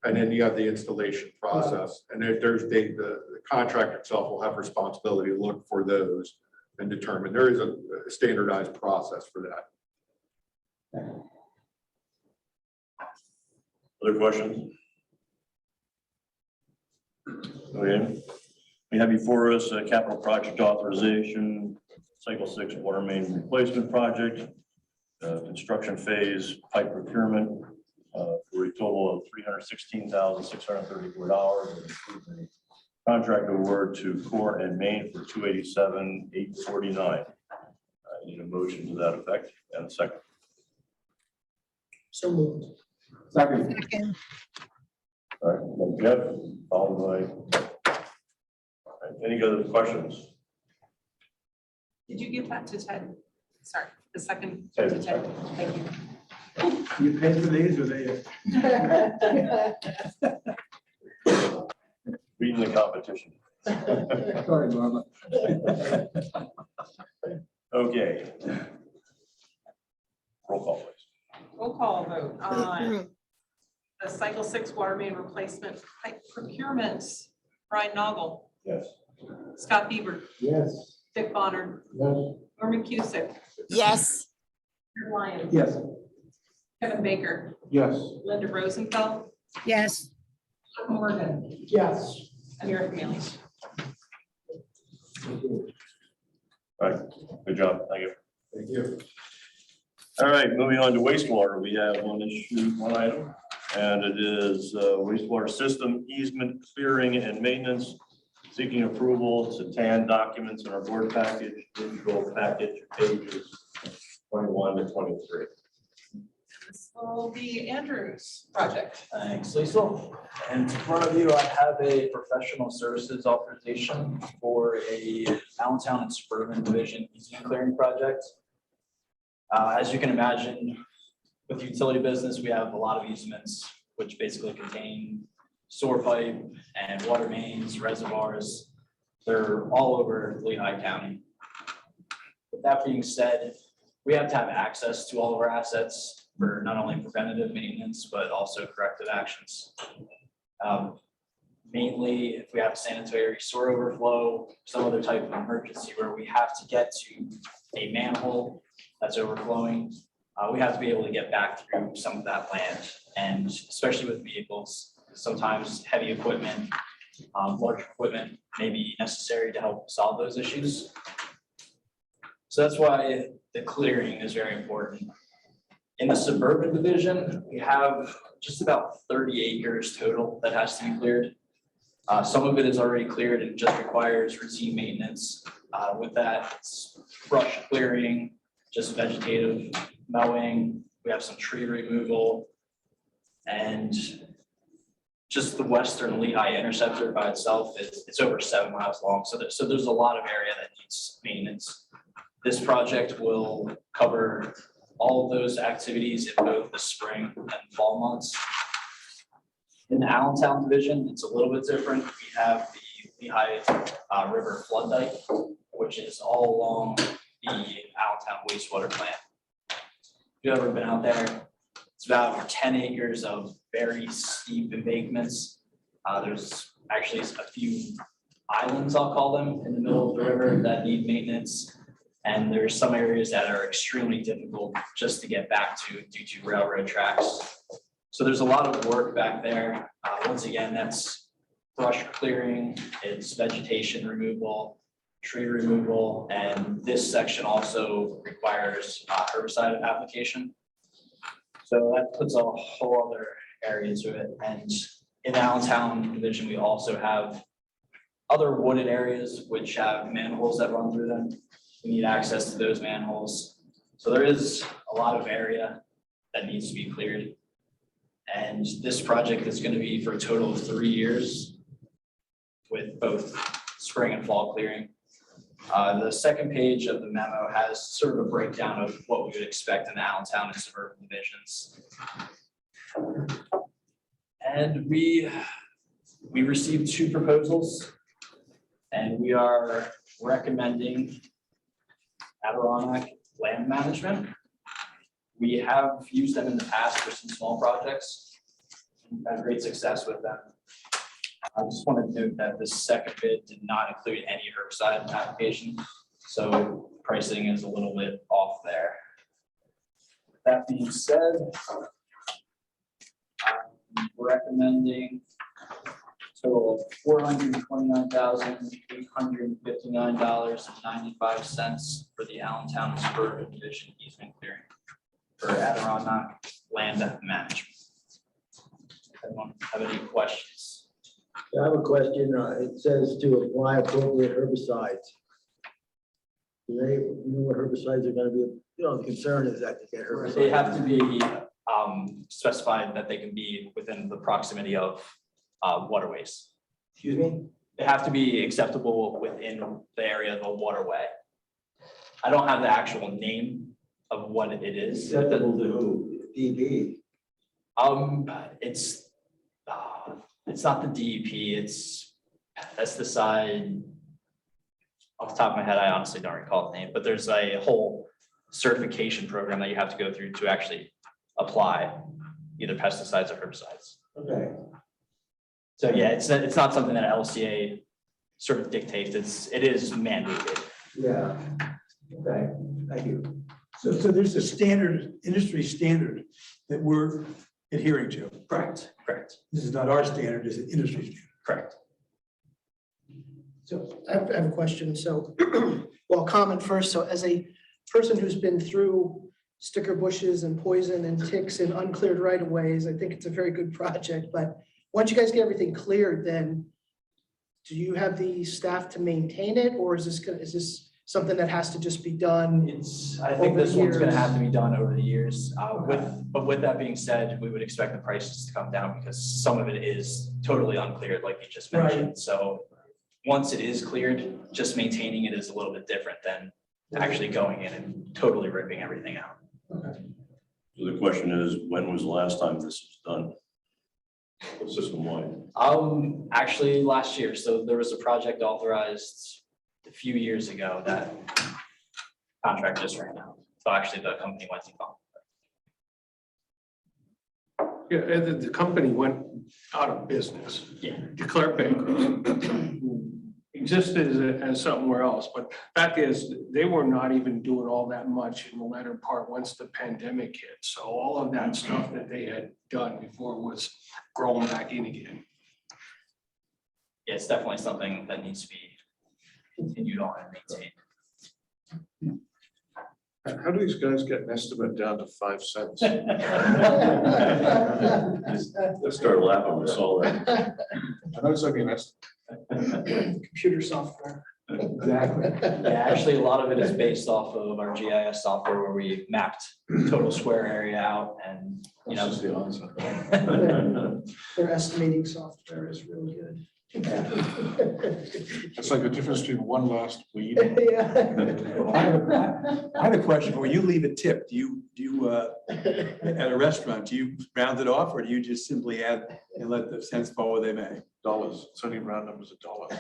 And then you have the installation process, and the contractor itself will have responsibility to look for those and determine. There is a standardized process for that. Other questions? Okay, we have before us a capital project authorization, cycle 6 water main replacement project, construction phase pipe procurement for a total of $316,634. Contract award to Core and Main for $287,849. I need a motion to that effect and a second. So moved. Second. Second. All right, Jeff, followed by. All right, any other questions? Did you give that to Ted? Sorry, the second Ted. to Ted. Thank you. You paid for these or they? Beating the competition. Sorry, Norma. Okay. Roll call, please. Roll call vote on the cycle 6 water main replacement pipe procurement. Brian Noggle, Yes. Scott Bieber, Yes. Dick Bonner, Yes. Norman Cusick, yes, Aaron Lyons. Yes. Kevin Baker, Yes. Linda Rosenfeld, yes, Michael Morgan, Yes. and Eric Mealy. All right, good job, thank you. Thank you. All right, moving on to wastewater, we have one issue, one item, and it is wastewater system easement clearing and maintenance, seeking approval to TAN documents in our board package, digital package, pages 21 to 23. This will be Andrew's project. Thanks, Lisa. And in front of you, I have a professional services authorization for a Allentown and Suburban Division easement clearing project. As you can imagine, with the utility business, we have a lot of easements, which basically contain sewer pipe and water mains, reservoirs. They're all over Lehigh County. With that being said, we have to have access to all of our assets for not only preventative maintenance, but also corrective actions. Mainly if we have a sanitary sewer overflow, some other type of emergency where we have to get to a manhole that's overflowing, we have to be able to get back through some of that land. And especially with vehicles, sometimes heavy equipment, large equipment may be necessary to help solve those issues. So that's why the clearing is very important. In the suburban division, we have just about 30 acres total that has to be cleared. Some of it is already cleared and just requires routine maintenance. With that, it's brush clearing, just vegetative mowing. We have some tree removal, and just the western Lehigh interceptor by itself it's over 7 miles long. So there's a lot of area that needs maintenance. This project will cover all of those activities in both the spring and fall months. In the Allentown division, it's a little bit different. We have the Lehigh River flood dike, which is all along the Allentown wastewater plant. If you've ever been out there, it's about 10 acres of very steep embankments. There's actually a few islands, I'll call them, in the middle of the river that need maintenance. And there's some areas that are extremely difficult just to get back to due to railroad tracks. So there's a lot of work back there. Once again, that's brush clearing, it's vegetation removal, tree removal, and this section also requires herbicide application. So that puts a whole other area to it. And in the Allentown division, we also have other wooded areas which have manholes that run through them. We need access to those manholes. So there is a lot of area that needs to be cleared. And this project is going to be for a total of 3 years with both spring and fall clearing. The second page of the memo has sort of a breakdown of what we would expect in the Allentown and suburban divisions. And we received 2 proposals, and we are recommending Adirondack Land Management. We have used them in the past for some small projects and had great success with them. I just want to note that the second bid did not include any herbicide application, so pricing is a little bit off there. That being said, I'm recommending a total of $429,859.95 for the Allentown and Suburban Division easement clearing for Adirondack Land Management. Anyone have any questions? I have a question. It says to apply appropriate herbicides. Do they, you know what herbicides are gonna be? You know, the concern is that they get herbicides. They have to be specified that they can be within the proximity of waterways. Excuse me? They have to be acceptable within the area of a waterway. I don't have the actual name of what it is. Acceptable to who? DB? It's not the DEP, it's pesticide. Off the top of my head, I honestly don't recall the name, but there's a whole certification program that you have to go through to actually apply either pesticides or herbicides. Okay. So yeah, it's not something that LCA sort of dictates, it is mandated. Yeah. Okay, thank you. So there's a standard, industry standard that we're adhering to. Correct. This is not our standard, it's an industry standard. Correct. So I have a question. So, well, comment first. So as a person who's been through sticker bushes and poison and ticks in uncleared right of ways, I think it's a very good project. But once you guys get everything cleared, then do you have the staff to maintain it, or is this something that has to just be done? I think over this one's gonna years? have to be done over the years. But with that being said, we would expect the prices to come down because some of it is totally uncleared, like you just mentioned. So once it is cleared, just maintaining it is a little bit different than actually going in and totally ripping everything out. So the question is, when was the last time this was done? System wide? Actually last year, so there was a project authorized a few years ago that contract just ran out. So actually the company went defunct. Yeah, and the company went out of business. Yeah. Declared bankruptcy. Existed as somewhere else, but fact is, they were not even doing all that much in the latter part once the pandemic hit. So all of that stuff that they had done before was growing back in again. Yeah, it's definitely something that needs to be continued on and maintained. How do these guys get an estimate down to 5 cents? Let's start laughing when we saw that. I know it's like an estimate. Computer software. Exactly. Yeah, actually, a lot of it is based off of our GIS software where we mapped total square area out and, you know. That's just the answer. Their estimating software is really good. It's like the difference between one last weed. Yeah. I have a question. When you leave a tip, do you at a restaurant, do you round it off, or do you just simply add and let the cents fall where they may? Dollars. It's only round numbers of dollars.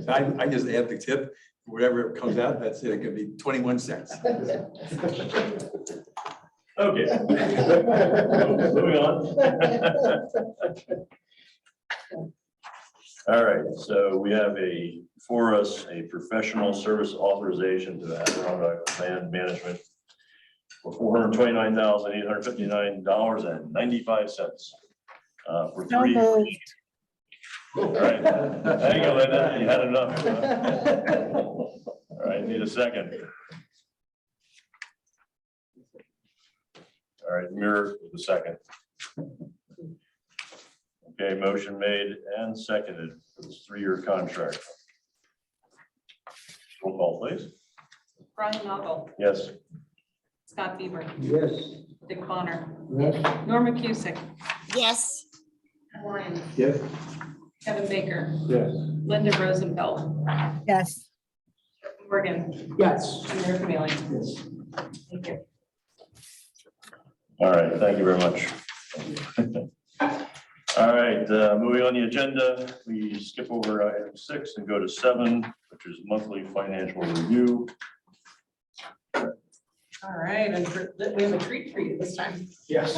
So I just add the tip, whatever comes out, that's it. It could be 21 cents. Okay. Moving on. All right, so we have before us a professional service authorization to Adirondack Land Management for $429,859.95 for So 3 moved. All right, thank you, Linda. You had enough. All right, need a second. All right, Mirror with a second. Okay, motion made and seconded for this 3-year contract. Roll call, please. Brian Knobel, Yes. Scott Bieber, Yes. Dick Bonner, Yes. Norma Cusick, Yes. Warren, Yes. Kevin Baker, Yes. Linda Rosenfeld, Yes. Morgan, Yes. and Mayor Kamali. Yes. Thank you. All right, thank you very much. All right, moving on the agenda, we skip over item 6 and go to 7, which is monthly financial review. All right, and we have a treat for you this time. Yes,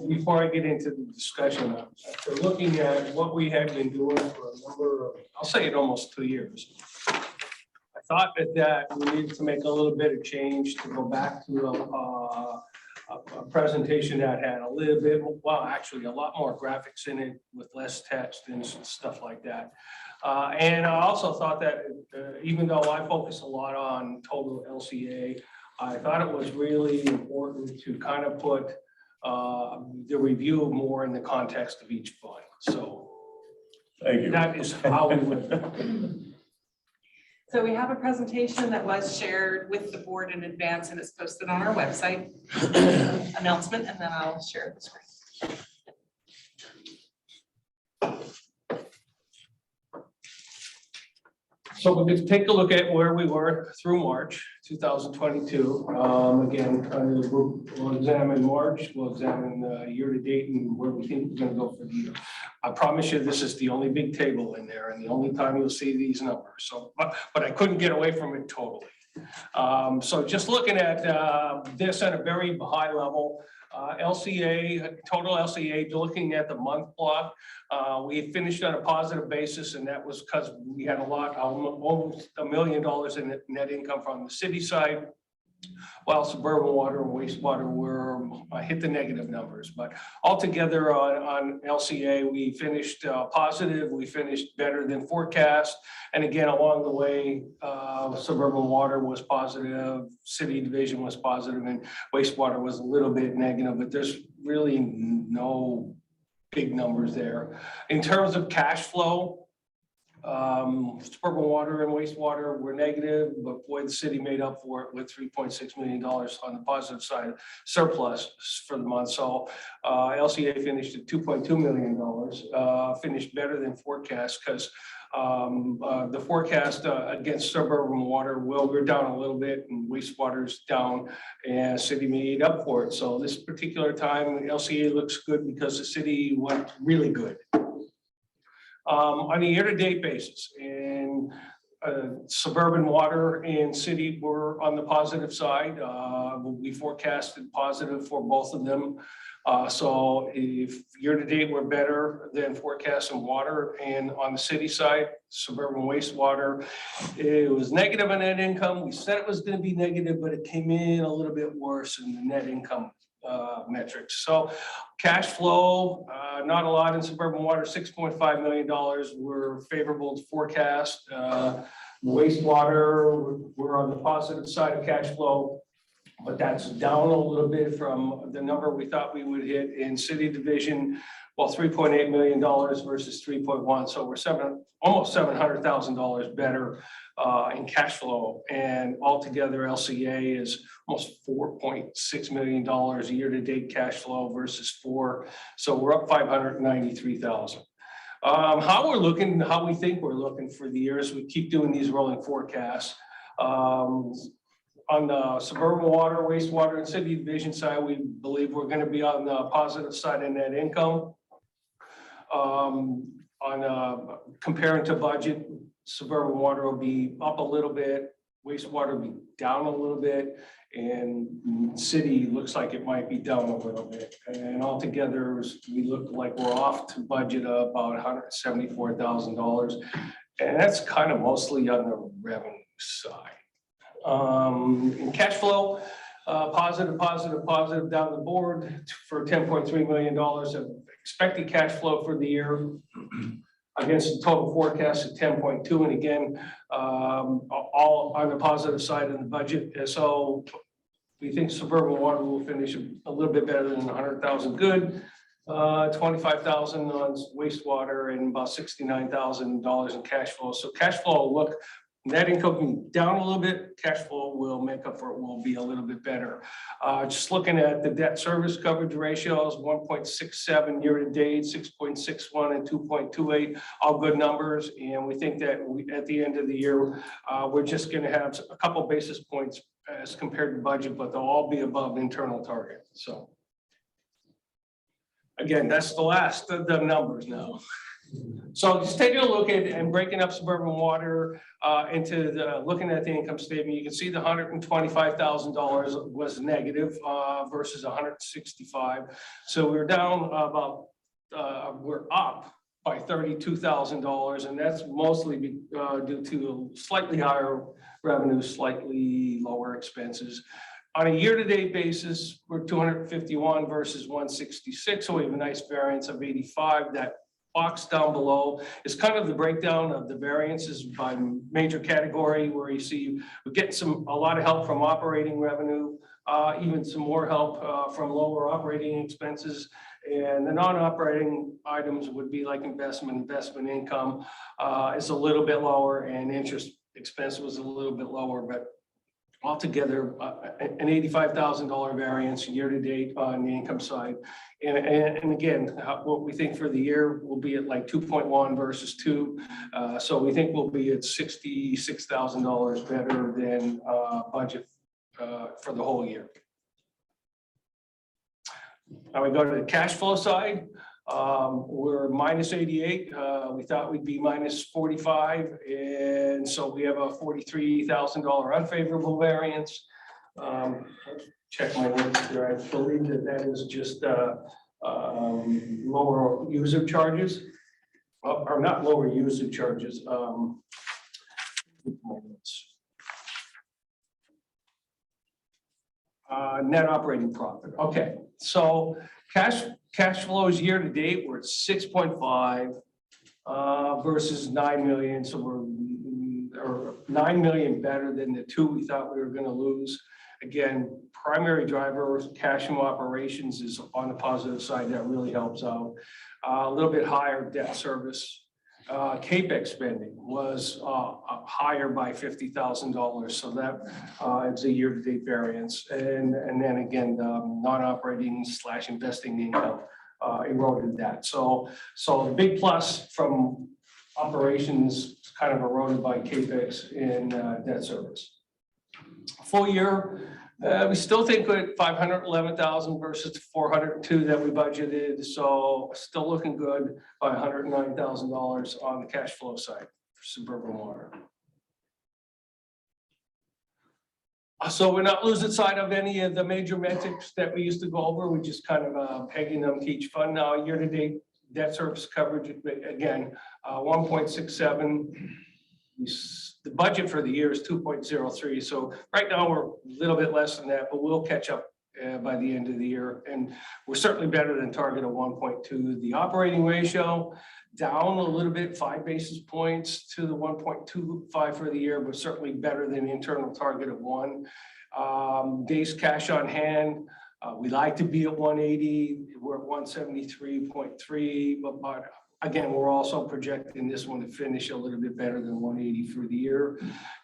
before I get into the discussion, after looking at what we have been doing for a number of, I'll say it almost 2 years. I thought that we needed to make a little bit of change to go back to a presentation that had a little bit, well, actually a lot more graphics in it with less text and stuff like that. And I also thought that even though I focus a lot on total LCA, I thought it was really important to kind of put the review more in the context of each fund. So Thank you. that is how we would. So we have a presentation that was shared with the board in advance and it's posted on our website. Announcement, and then I'll share the screen. So we're going to take a look at where we were through March 2022. Again, we'll examine March, we'll examine year-to-date and where we think we're going to go for the year. I promise you, this is the only big table in there and the only time you'll see these numbers. So, but I couldn't get away from it totally. So just looking at this at a very high level, LCA, total LCA, looking at the month block, we finished on a positive basis, and that was because we had almost $1 million in net income from the city side, while suburban water and wastewater were hit the negative numbers. But altogether on LCA, we finished positive, we finished better than forecast. And again, along the way, suburban water was positive, city division was positive, and wastewater was a little bit negative, but there's really no big numbers there. In terms of cash flow, suburban water and wastewater were negative, but boy, the city made up for it with $3.6 million on the positive side surplus for the month. So LCA finished at $2.2 million, finished better than forecast because the forecast against suburban water, well, we're down a little bit and wastewater's down and city made up for it. So this particular time, LCA looks good because the city went really good. On a year-to-date basis, and suburban water and city were on the positive side. We forecasted positive for both of them. So if year-to-date we're better than forecast in water, and on the city side, suburban wastewater, it was negative in net income. We said it was going to be negative, but it came in a little bit worse in the net income metrics. So cash flow, not a lot in suburban water, $6.5 million were favorable to forecast. Wastewater, we're on the positive side of cash flow, but that's down a little bit from the number we thought we would hit in city division. Well, $3.8 million versus 3.1. So we're almost $700,000 better in cash flow. And altogether, LCA is almost $4.6 million year-to-date cash flow versus 4. So we're up $593,000. How we think we're looking for the year as we keep doing these rolling forecasts. On the suburban water, wastewater, and city division side, we believe we're going to be on the positive side in net income. Comparing to budget, suburban water will be up a little bit, wastewater will be down a little bit, and city looks like it might be down a little bit. And altogether, we look like we're off to budget about $174,000, and that's kind of mostly on the revenue side. In cash flow, positive down the board for $10.3 million of expected cash flow for the year against the total forecast of 10.2. And again, all on the positive side of the budget. And so we think suburban water will finish a little bit better than 100,000 good, 25,000 on wastewater, and about $69,000 in cash flow. So cash flow will look, net income can be down a little bit, cash flow will make up for it, will be a little bit better. Just looking at the debt service coverage ratios, 1.67 year-to-date, 6.61 and 2.28, all good numbers. And we think that at the end of the year, we're just going to have a couple basis points as compared to budget, but they'll all be above internal target. So again, that's the last of the numbers now. So just taking a look at and breaking up suburban water into looking at the income statement, you can see the $125,000 was negative versus 165. So we're down about, we're up by $32,000, and that's mostly due to slightly higher revenue, slightly lower expenses. On a year-to-date basis, we're 251 versus 166, so we have a nice variance of 85. That box down below is kind of the breakdown of the variances by major category, where you see we're getting a lot of help from operating revenue, even some more help from lower operating expenses. And the non-operating items would be like investment income is a little bit lower, and interest expense was a little bit lower, but altogether, an $85,000 variance year to date on the income side. And again, what we think for the year will be at like 2.1 versus 2. So we think we'll be at $66,000 better than budget for the whole year. Now we go to the cash flow side. We're minus 88. We thought we'd be minus 45. And so we have a $43,000 unfavorable variance. Check my notes here. I believe that is just lower user charges. Or not lower user charges. Net operating profit. Okay, so cash flows year to date, we're at 6.5 versus 9 million. So we're 9 million better than the 2 we thought we were going to lose. Again, primary driver cash from operations is on the positive side. That really helps out. A little bit higher debt service. CAPEX spending was higher by $50,000, so that it's a year-to-date variance, and then again, non-operating / investing income eroded that. So the big plus from operations kind of eroded by CAPEX in debt service. Full year. We still think we're at 511,000 versus 402 that we budgeted. So still looking good by $109,000 on the cash flow side for suburban water. So we're not losing sight of any of the major metrics that we used to go over. We're just kind of pegging them to each fund now. Year to date debt service coverage, again, 1.67. The budget for the year is 2.03. So right now we're a little bit less than that, but we'll catch up by the end of the year. And we're certainly better than target of 1.2. The operating ratio down a little bit, 5 basis points to the 1.25 for the year, but certainly better than the internal target of 1. Days cash on hand. We like to be at 180. We're at 173.3, but again, we're also projecting this one to finish a little bit better than 180 for the year.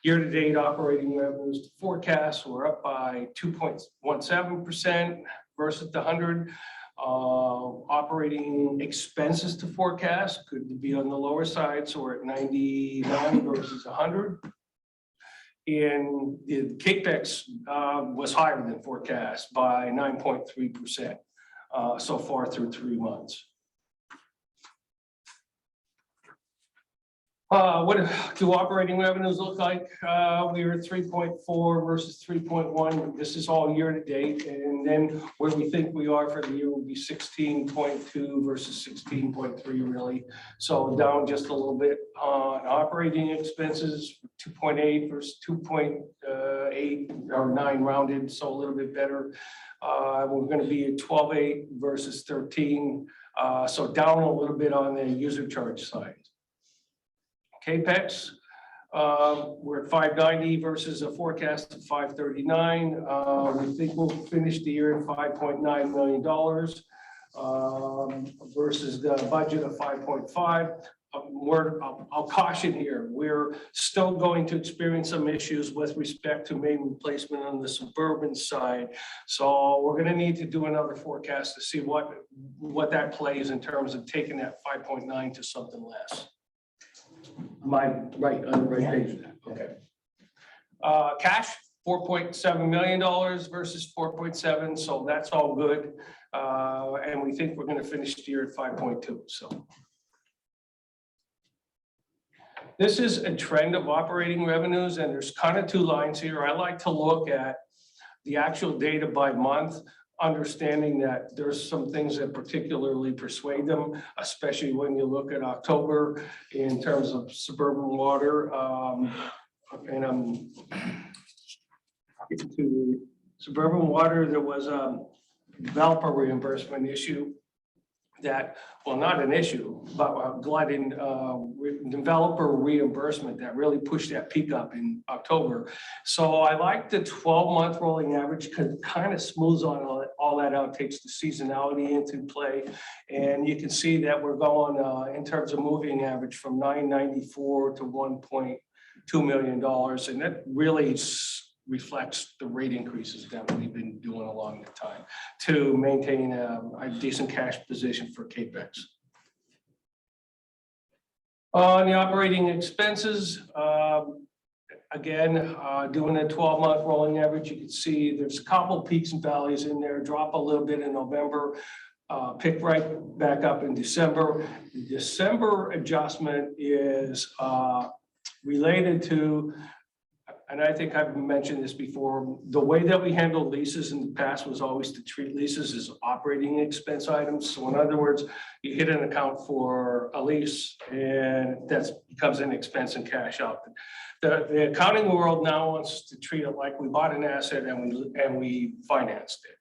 Year-to-date operating revenues to forecast, we're up by 2.17% versus the 100. Operating expenses to forecast could be on the lower side, so we're at 99 versus 100. And the CAPEX was higher than forecast by 9.3% so far through 3 months. What do operating revenues look like? We were at 3.4 versus 3.1. This is all year to date. And then where we think we are for the year will be 16.2 versus 16.3 really. So down just a little bit on operating expenses, 2.8 versus 2.8 or 9 rounded. So a little bit better. We're going to be at 12.8 versus 13. So down a little bit on the user charge side. CAPEX, we're at 590 versus a forecast of 539. We think we'll finish the year at $5.9 million versus the budget of 5.5. I'll caution here, we're still going to experience some issues with respect to main replacement on the suburban side. So we're going to need to do another forecast to see what that plays in terms of taking that 5.9 to something less. Right page. Okay. Cash, $4.7 million versus 4.7. So that's all good. And we think we're going to finish the year at 5.2. So this is a trend of operating revenues, and there's kind of 2 lines here. I like to look at the actual data by month, understanding that there's some things that particularly persuade them, especially when you look at October in terms of suburban water. And I'm to suburban water, there was a developer reimbursement issue that, well, not an issue, but a glut in developer reimbursement that really pushed that peak up in October. So I like the 12-month rolling average because it kind of smooths on all that out, takes the seasonality into play. And you can see that we're going in terms of moving average from 994 to $1.2 million. And that really reflects the rate increases that we've been doing along the time to maintain a decent cash position for CAPEX. On the operating expenses, again, doing a 12-month rolling average, you can see there's a couple peaks and valleys in there, drop a little bit in November, pick right back up in December. The December adjustment is related to, and I think I've mentioned this before, the way that we handled leases in the past was always to treat leases as operating expense items. So in other words, you hit an account for a lease and that becomes an expense and cash out. The accounting world now wants to treat it like we bought an asset and we financed it.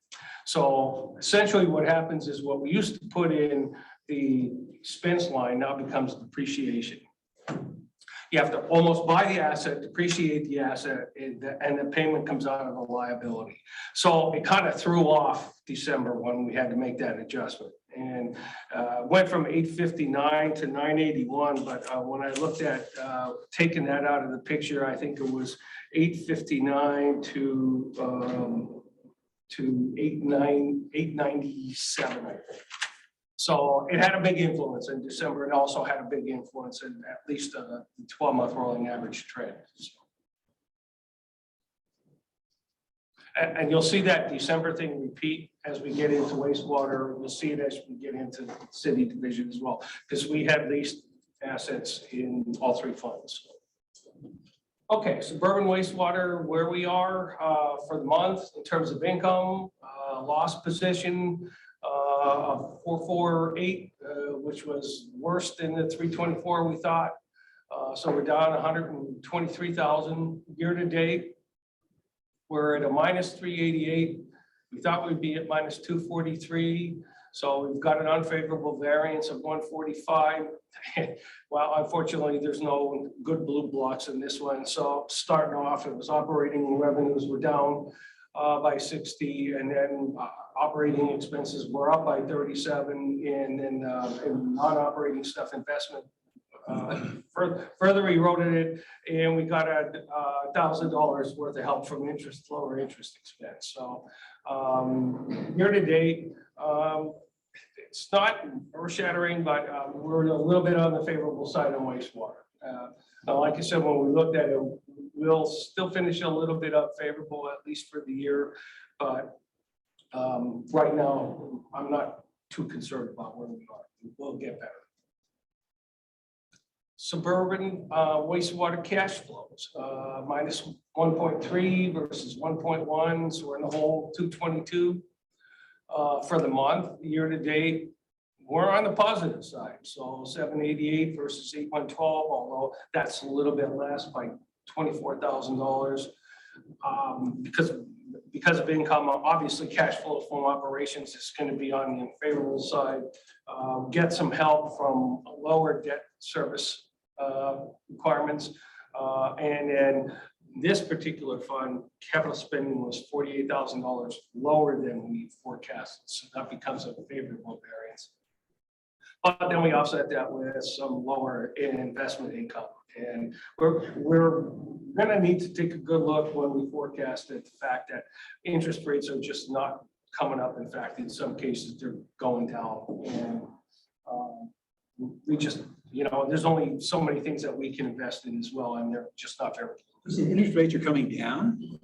So essentially what happens is what we used to put in the expense line now becomes depreciation. You have to almost buy the asset, depreciate the asset, and the payment comes out of a liability. So it kind of threw off December when we had to make that adjustment. And went from 859 to 981, but when I looked at taking that out of the picture, I think it was 859 to 897, I think. So it had a big influence in December. It also had a big influence in at least the 12-month rolling average trend. And you'll see that December thing repeat as we get into wastewater. We'll see it as we get into the city division as well, because we have leased assets in all three funds. Okay, suburban wastewater, where we are for the month in terms of income, loss position of 448, which was worse than the 324 we thought. So we're down 123,000 year to date. We're at a minus 388. We thought we'd be at minus 243. So we've got an unfavorable variance of 145. Well, unfortunately, there's no good blue blocks in this one. So starting off, it was operating revenues were down by 60, and then operating expenses were up by 37, and then non-operating stuff, investment further eroded it, and we got $1,000 worth of help from lower interest expense. So year to date, it's not earth-shattering, but we're a little bit on the favorable side on wastewater. Like I said, when we looked at it, we'll still finish a little bit unfavorable, at least for the year. But right now, I'm not too concerned about where we are. We'll get better. Suburban wastewater cash flows, minus 1.3 versus 1.1. So we're in the hole 222 for the month. Year to date, we're on the positive side. So 788 versus 8112, although that's a little bit less by $24,000 because of income. Obviously, cash flow from operations is going to be on the unfavorable side. Get some help from lower debt service requirements, and then this particular fund capital spending was $48,000 lower than we forecasted, so that becomes a favorable variance. But then we offset that with some lower investment income, and we're going to need to take a good look when we forecast at the fact that interest rates are just not coming up. In fact, in some cases, they're going down, and we just, there's only so many things that we can invest in as well, and they're just not very. So interest rates are coming down?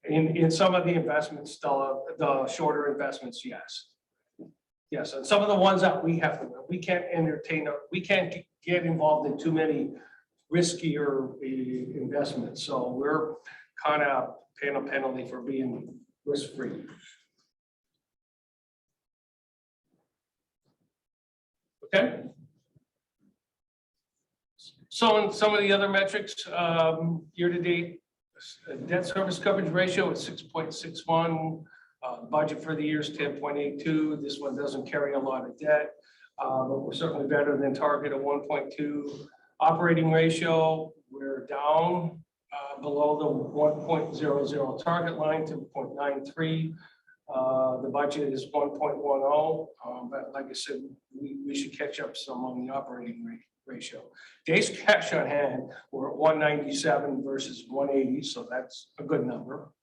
In some of the investments, the shorter investments, yes. Yes, and some of the ones that we can't entertain, we can't get involved in too many riskier investments. So we're kind of paying a penalty for being risk-free. Okay. So in some of the other metrics, year to date, debt service coverage ratio is 6.61. Budget for the year is 10.82. This one doesn't carry a lot of debt, but we're certainly better than target of 1.2. Operating ratio, we're down below the 1.00 target line to 0.93. The budget is 1.10, but like I said, we should catch up some on the operating ratio. Days cash on hand, we're at 197 versus 180, so that's a good number.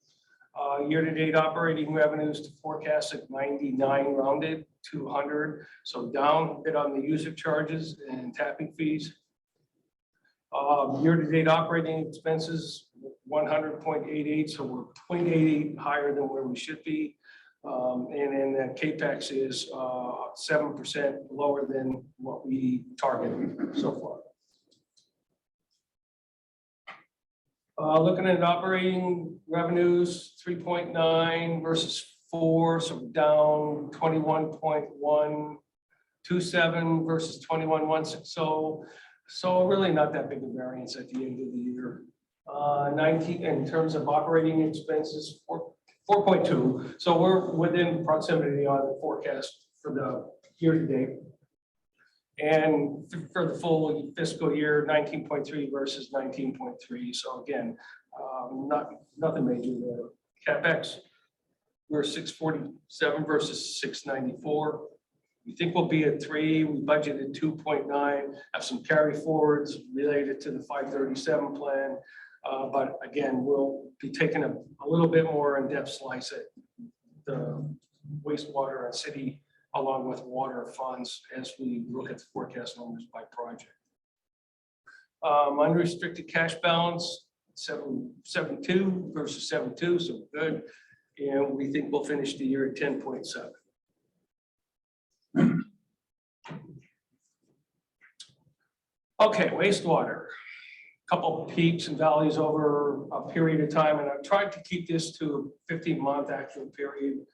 Year-to-date operating revenues to forecast at 99 rounded to 100, so down a bit on the user charges and tapping fees. Year-to-date operating expenses, 100.88, so we're 0.88 higher than where we should be. And then the CAPEX is 7% lower than what we targeted so far. Looking at operating revenues, 3.9 versus 4, so down 21.127 versus 21.160. So really not that big a variance at the end of the year. 19 in terms of operating expenses, 4.2. So we're within proximity on the forecast for the year to date. And for the full fiscal year, 19.3 versus 19.3. So again, nothing major there. CapEx, we're 647 versus 694. We think we'll be at 3. We budgeted 2.9, have some carry forwards related to the 537 plan. But again, we'll be taking a little bit more in-depth slice at the wastewater and city along with water funds as we look at the forecast numbers by project. Unrestricted cash balance, 772 versus 72, so good. And we think we'll finish the year at 10.7. Okay, wastewater. Couple peaks and valleys over a period of time, and I've tried to keep this to a 15-month actual period,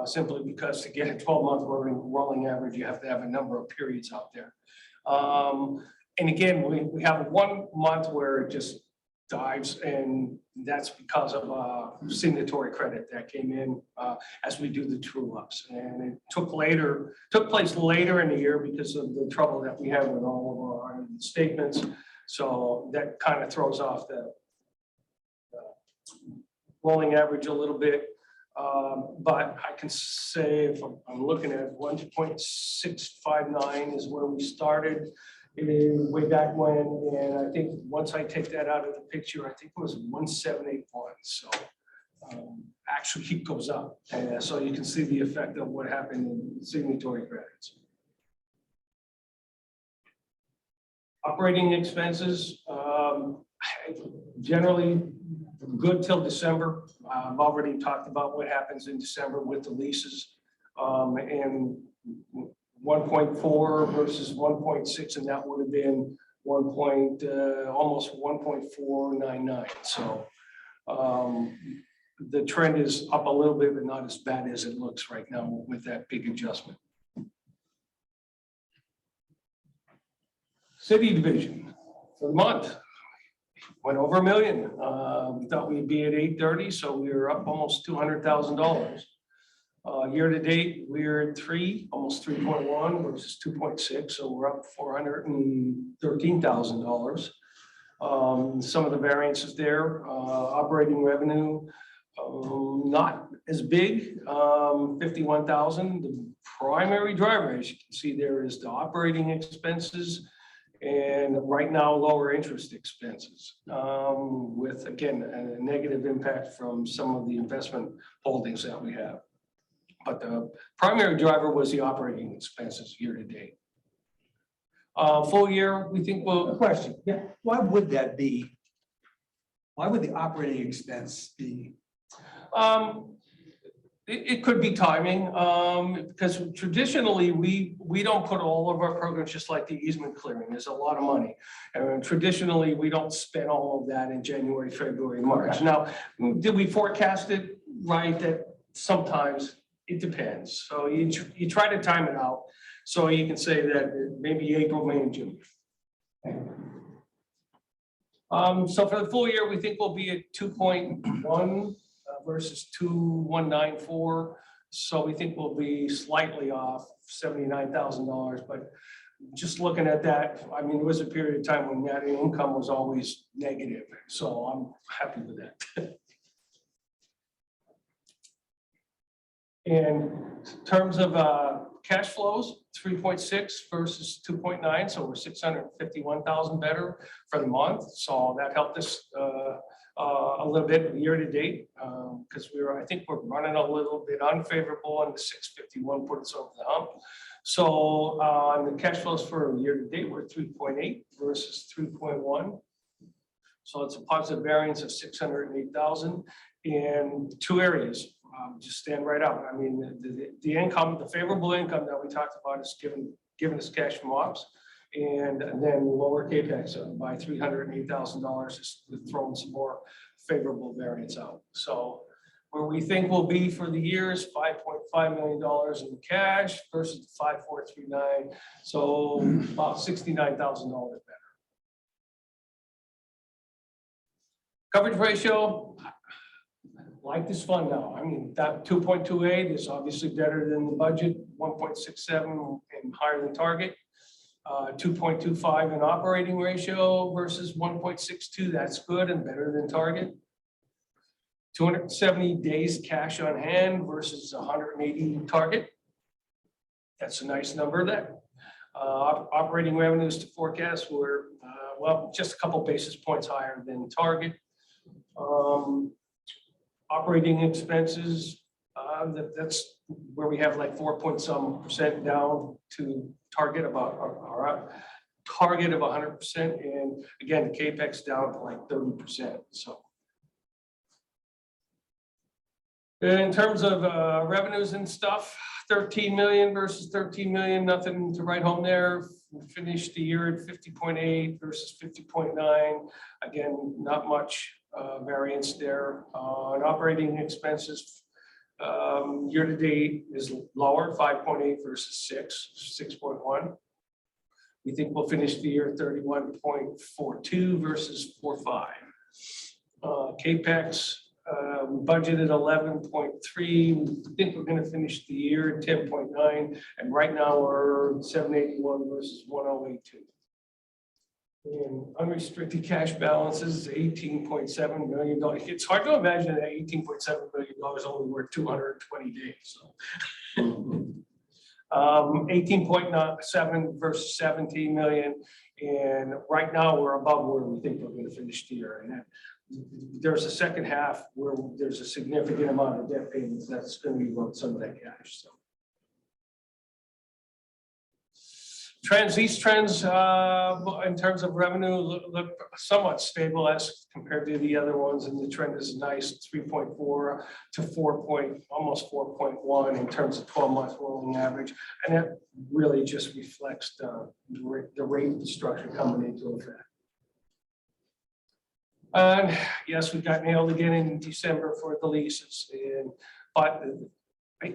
simply because to get a 12-month rolling average, you have to have a number of periods out there. And again, we have 1 month where it just dives, and that's because of signatory credit that came in as we do the true ups, and it took place later in the year because of the trouble that we have with all of our statements. So that kind of throws off the rolling average a little bit. But I can say if I'm looking at 1.659 is where we started way back when. And I think once I take that out of the picture, I think it was 1781. So actually it goes up. And so you can see the effect of what happened in signatory credits. Operating expenses, generally good till December. I've already talked about what happens in December with the leases, and 1.4 versus 1.6, and that would have been almost 1.499. So the trend is up a little bit, but not as bad as it looks right now with that big adjustment. City division for the month went over $1 million. We thought we'd be at 830, so we were up almost $200,000. Year to date, we're at 3, almost 3.1 versus 2.6, so we're up $413,000. Some of the variances there, operating revenue, not as big, 51,000. The primary driver, as you can see there, is the operating expenses. And right now, lower interest expenses with, again, a negative impact from some of the investment holdings that we have. But the primary driver was the operating expenses year to date. Full year, we think we'll. Question, yeah, why would that be? Why would the operating expense be? It could be timing, because traditionally we don't put all of our programs, just like the easement clearing. There's a lot of money. And traditionally, we don't spend all of that in January, February, March. Now, did we forecast it right? That sometimes it depends. So you try to time it out so you can say that maybe April, May, and June. So for the full year, we think we'll be at 2.1. Versus 2,194. So we think we'll be slightly off $79,000. But just looking at that, I mean, there was a period of time when net income was always negative. So I'm happy with that. In terms of cash flows, 3.6 versus 2.9, so we're 651,000 better for the month. So that helped us a little bit year to date, because I think we're running a little bit unfavorable, and the 651 put us over the hump. So on the cash flows for year to date, we're 3.8 versus 3.1. So it's a positive variance of 608,000 in two areas. Just stand right out. I mean, the income, the favorable income that we talked about is giving us cash from ops, and then lower capex by $308,000 is throwing some more favorable variance out. So where we think we'll be for the year is $5.5 million in cash versus 5,439. So about $69,000 better. Coverage ratio, like this fund now. I mean, that 2.28 is obviously better than the budget, 1.67 and higher than target. 2.25 in operating ratio versus 1.62, that's good and better than target. 270 days cash on hand versus 180 target. That's a nice number there. Operating revenues to forecast were, well, just a couple basis points higher than target. Operating expenses, that's where we have like 4.some% down to target about our target of 100%. And again, capex down to like 30%. So in terms of revenues and stuff, 13 million versus 13 million, nothing to write home there. We finished the year at 50.8 versus 50.9. Again, not much variance there. On operating expenses, year to date is lower, 5.8 versus 6.1. We think we'll finish the year 31.42 versus 4.5. Capex, we budgeted 11.3. We think we're going to finish the year at 10.9, and right now we're 781 versus 1082. And unrestricted cash balances, $18.7 million. It's hard to imagine that $18.7 million only worth 220 days. So 18.7 versus 17 million. And right now we're above where we think we're going to finish the year. And there's a second half where there's a significant amount of debt payments that's going to be worth some of that cash. So. These trends in terms of revenue look somewhat stable as compared to the other ones, and the trend is nice, 3.4 to 4. Almost 4.1 in terms of 12-month rolling average, and that really just reflects the rate destruction coming into effect. And yes, we got nailed again in December for the leases, but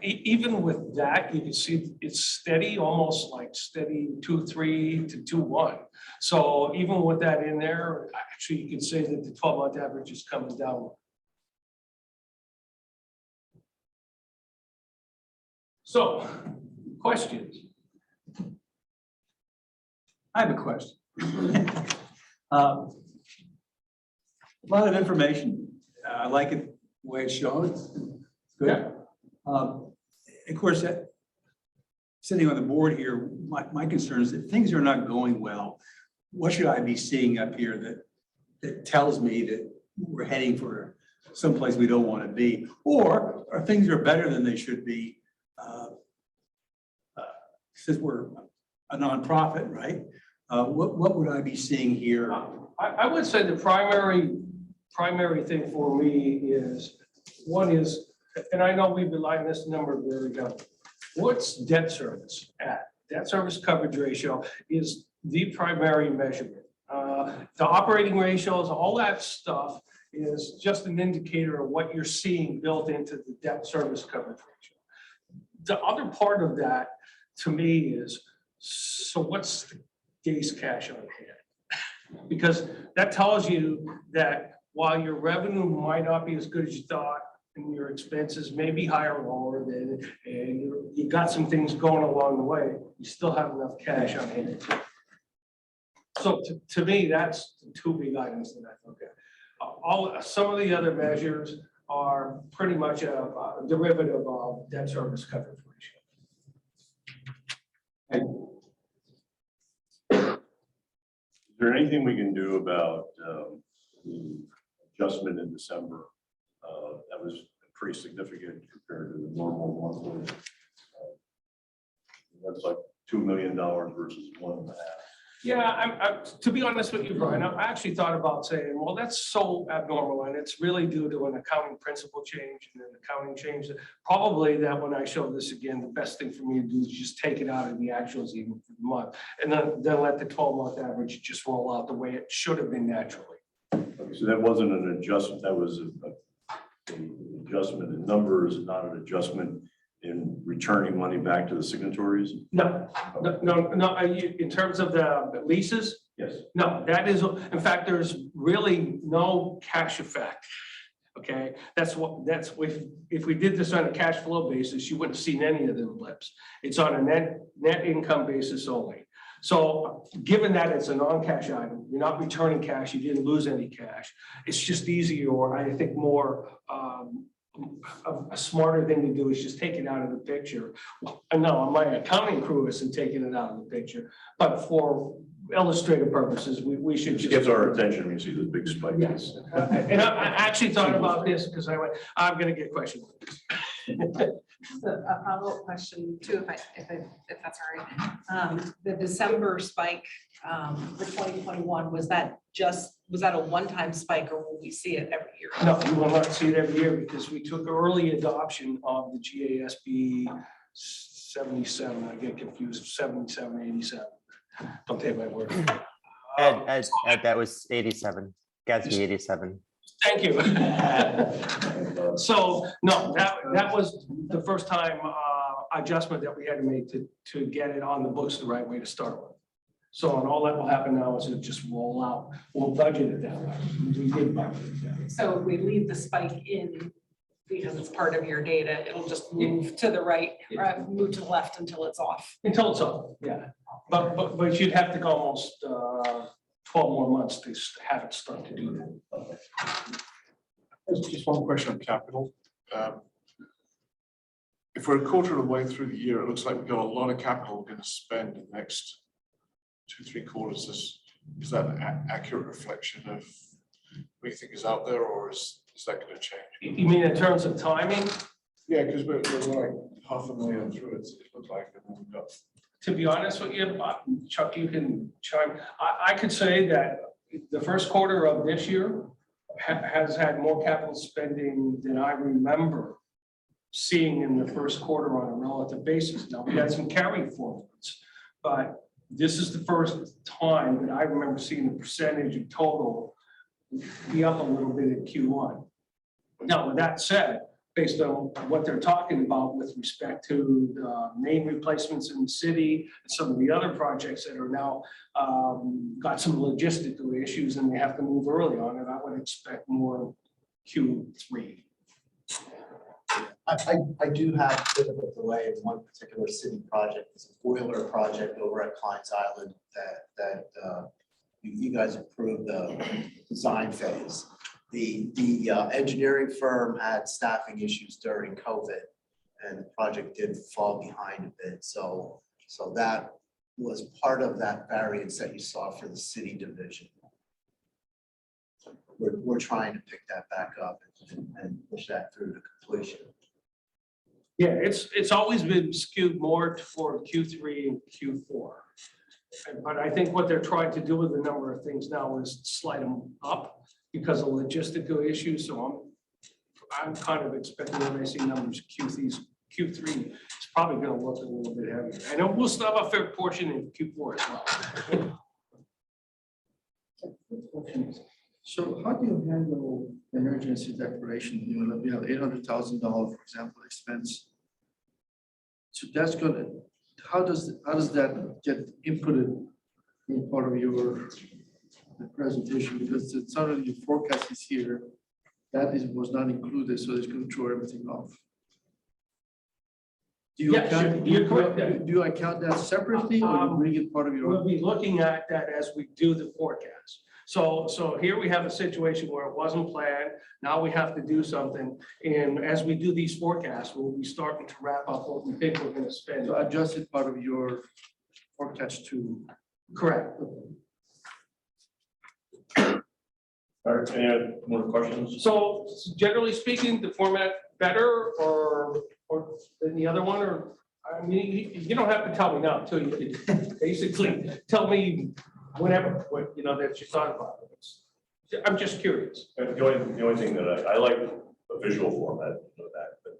even with that, you can see it's steady, almost like steady 2.3 to 2.1. So even with that in there, actually, you can say that the 12-month average is coming down. So, questions? I have a question. A lot of information. I like it the way it's shown. It's good. Yeah. Of course, sitting on the board here, my concern is that things are not going well. What should I be seeing up here that tells me that we're heading for someplace we don't want to be, or things are better than they should be? Since we're a nonprofit, right? What would I be seeing here? I would say the primary thing for me is, one is, and I know we've been lining this number very down. What's debt service at? Debt service coverage ratio is the primary measurement. The operating ratios, all that stuff is just an indicator of what you're seeing built into the debt service coverage ratio. The other part of that to me is, so what's the days cash on hand? Because that tells you that while your revenue might not be as good as you thought, and your expenses may be higher or lower than, and you got some things going along the way, you still have enough cash on hand. So to me, that's the two big items that I look at. Some of the other measures are pretty much a derivative of debt service coverage ratio. Is there anything we can do about the adjustment in December? That was pretty significant compared to the normal monthly. That's like $2 million versus 1.5. Yeah, to be honest with you, Brian, I actually thought about saying, well, that's so abnormal and it's really due to an accounting principle change and an accounting change. Probably that when I show this again, the best thing for me to do is just take it out of the actuals even for the month. And then let the 12-month average just roll out the way it should have been naturally. Okay, so that wasn't an adjustment, that was an adjustment in numbers, not an adjustment in returning money back to the signatories? No, in terms of the leases, Yes. no, that is, in fact, there's really no cash effect. Okay, that's if we did this on a cash flow basis, you wouldn't have seen any of them blips. It's on a net income basis only. So given that it's a non-cash item, you're not returning cash, you didn't lose any cash. It's just easier, or I think more, a smarter thing to do is just take it out of the picture. And no, my accounting crew isn't taking it out of the picture, but for illustrative purposes, we should It just. gets our attention when you see the big spike. Yes, and I actually thought about this because I went, I'm gonna get questioned. A follow-up question too, if that's all right. The December spike for 2021, was that a one-time spike, or will we see it every year? No, you will not see it every year because we took early adoption of the GASB 77. I get confused, 77, 87. Don't take my word. Ed, that was 87. GASB 87. Thank you. So no, that was the first time adjustment that we had to make to get it on the books the right way to start with. So and all that will happen now is it just roll out. We'll budget it that way. We did budget it that way. So if we leave the spike in because it's part of your data, it'll just move to the right, or move to the left until it's off. Until it's off, yeah. But you'd have to go almost 12 more months to have it start to do that. Just one question on capital. If we're a quarter of the way through the year, it looks like we've got a lot of capital we're going to spend in the next 2-3 quarters. Is that an accurate reflection of what you think is out there, or is that going to change? You mean in terms of timing? Yeah, because we're like $500,000 through it, it looks like, and then we've got. To be honest with you, Chuck, you can chime. I could say that the first quarter of this year has had more capital spending than I remember seeing in the first quarter on a relative basis. Now, we had some carry forwards, but this is the first time that I remember seeing the percentage of total be up a little bit in Q1. Now, with that said, based on what they're talking about with respect to the main replacements in the city and some of the other projects that are now got some logistical issues and they have to move early on it, I would expect more Q3. I do have a bit of a delay in one particular city project. It's a boiler project over at Klein's Island that you guys approved the design phase. The engineering firm had staffing issues during COVID, and the project did fall behind a bit. So that was part of that variance that you saw for the city division. We're trying to pick that back up and push that through to completion. Yeah, it's always been skewed more toward Q3 and Q4. But I think what they're trying to do with a number of things now is slide them up because of logistical issues. So I'm kind of expecting when I see numbers Q3 it's probably going to look a little bit heavier. I know we'll still have a fair portion in Q4 as well. So how do you handle emergency declaration? You know, we have $800,000, for example, expense. So that's gonna, how does that get inputted in part of your presentation? Because it's not only your forecast is here, was not included, so it's going to throw everything off. Do you account, you're correct. do you account that separately, or you bring it part of your? We'll be looking at that as we do the forecast. So here we have a situation where it wasn't planned. Now we have to do something. And as we do these forecasts, we'll be starting to wrap up what we think we're gonna spend. So adjusted part of your forecast to. Correct. All right, any more questions? So generally speaking, the format better or than the other one, or, I mean, you don't have to tell me now, until you basically tell me whenever, what, you know, that you thought about it. I'm just curious. The only thing that I like a visual format, you know that, but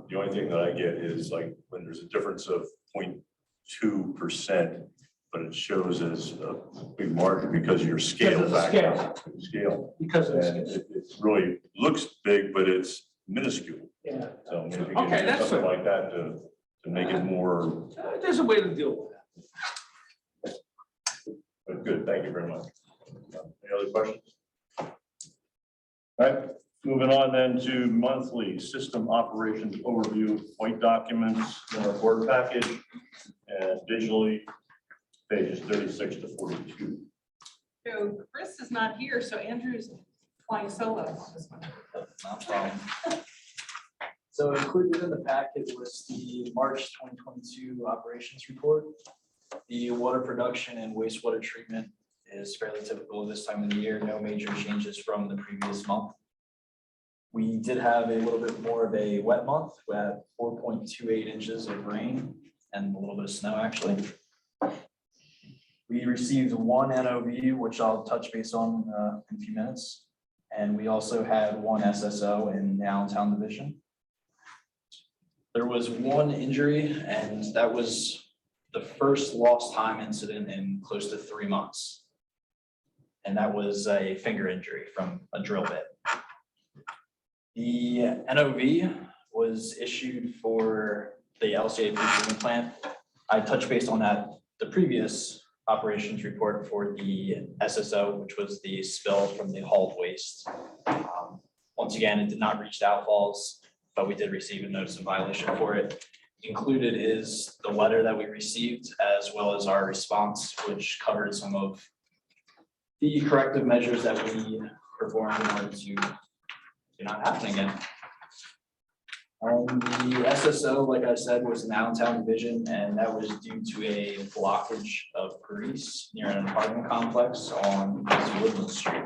the only thing that I get is like when there's a difference of 0.2%, but it shows as a big margin because of your scale Because of the factor. Scale. Because of the And it really looks big, but it's minuscule. Yeah. So maybe we Okay, can do that's something fair. like that to make it more, There's a way to deal with but good, thank you very much. Any other questions? All right, moving on then to monthly system operations overview, white documents in our board package and digitally pages 36 to 42. So Chris is not here, so Andrew's flying solo on this one. Not a problem. So included in the packet was the March 2022 operations report. The water production and wastewater treatment is fairly typical this time of the year. No major changes from the previous month. We did have a little bit more of a wet month. We had 4.28 inches of rain and a little bit of snow, actually. We received one NOV, which I'll touch base on in a few minutes. And we also had one SSO in the Allentown division. There was one injury, and that was the first lost time incident in close to 3 months. And that was a finger injury from a drill bit. The NOV was issued for the LCA treatment plant. I touched base on that, the previous operations report for the SSO, which was the spill from the hauled waste. Once again, it did not reach the outfalls, but we did receive a notice of violation for it. Included is the letter that we received, as well as our response, which covered some of the corrective measures that we performed in order to not happen again. The SSO, like I said, was an Allentown division, and that was due to a blockage of grease near an apartment complex on Woodland Street.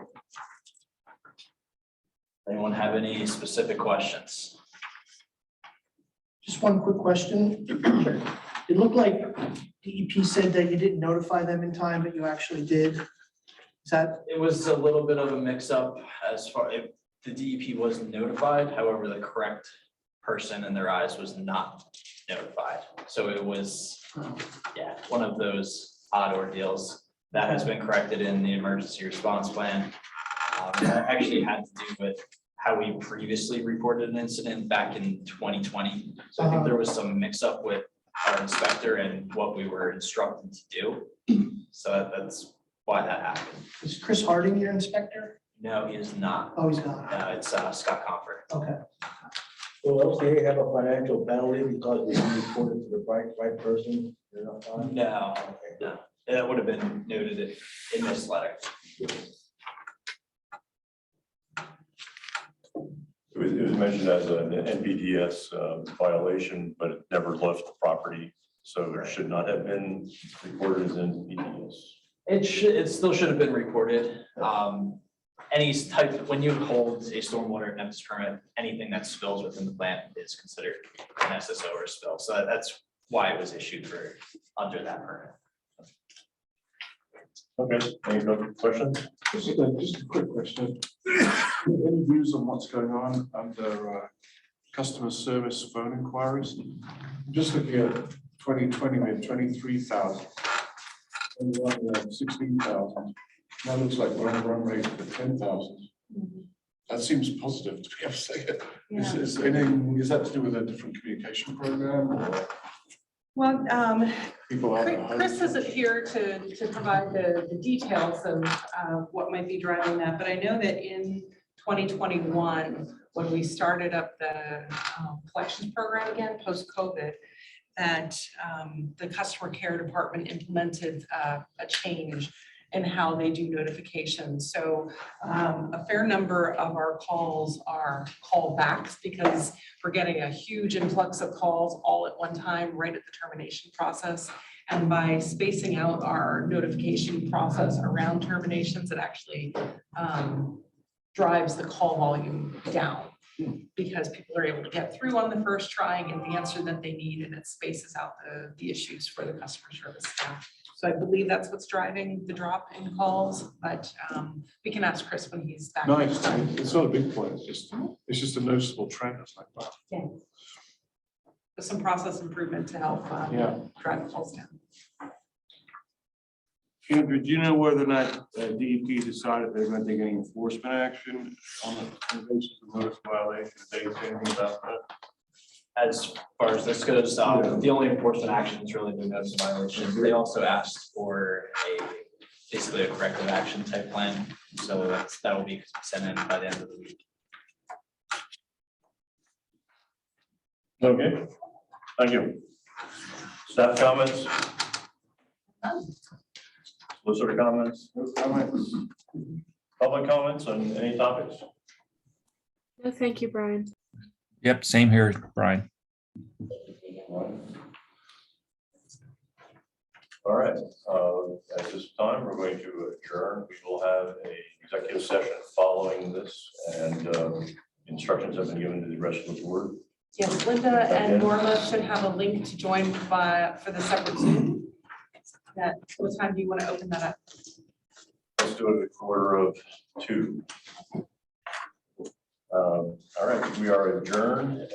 Anyone have any specific questions? Just one quick question. It looked like DEP said that you didn't notify them in time, but you actually did. Is that, It was a little bit of a mix-up as far, the DEP was notified, however, the correct person in their eyes was not notified. So it was, yeah, one of those odd ordeals that has been corrected in the emergency response plan. That actually had to do with how we previously reported an incident back in 2020. So I think there was some mix-up with our inspector and what we were instructed to do. So that's why that happened. is Chris Harding your inspector? No, he is not. Oh, he's not. No, it's Scott Comfort. Okay. Will LCA have a financial penalty because they didn't report it to the right person? No, no, that would have been noted in this letter. It was mentioned as an NPDES violation, but it never left the property. So it should not have been reported as NPDES. It still should have been reported. Any type, when you hold a stormwater NEPS permit, anything that spills within the plant is considered an SSO or a spill. So that's why it was issued for under that permit. Okay, any other questions? Just a quick question. Any views on what's going on under customer service phone inquiries? I'm just looking at 2020, we had 23,000. And we had 16,000. That looks like we're on a run rate for 10,000. That seems positive, to be honest. Is that to do with a different communication program? Or Well, people out at home? Chris isn't here to provide the details of what might be driving that, but I know that in 2021, when we started up the collections program again, post-COVID, that the customer care department implemented a change. in how they do notifications. So a fair number of our calls are callbacks because we're getting a huge influx of calls all at one time, right at the termination process. And by spacing out our notification process around terminations, it actually drives the call volume down because people are able to get through on the first try and get the answer that they need, and it spaces out the issues for the customer service staff. So I believe that's what's driving the drop in calls, but we can ask Chris when he's back. No, next time. it's not a big point, it's just a noticeable trend, it's like, wow. Yeah. With some process improvement to help Yeah. drive calls down. Andrew, do you know whether or not DEP decided they're going to take any enforcement action on the basis of notice violation? Did they say anything about that? As far as this goes, the only enforcement action is really the notice of violation. They also asked for basically a corrective action type plan. So that will be sent in by the end of the week. Okay, thank you. Staff comments? Solicitor comments? No comments. Public comments on any topics? No, thank you, Brian. Yep, same here, Brian. All right, at this time, we're going to adjourn. We will have an executive session following this, and instructions have been given to the rest of the board. Yes, Linda and Norma should have a link to join for the separate Zoom. What time do you want to open that up? Let's do it at 1:45. All right, we are adjourned.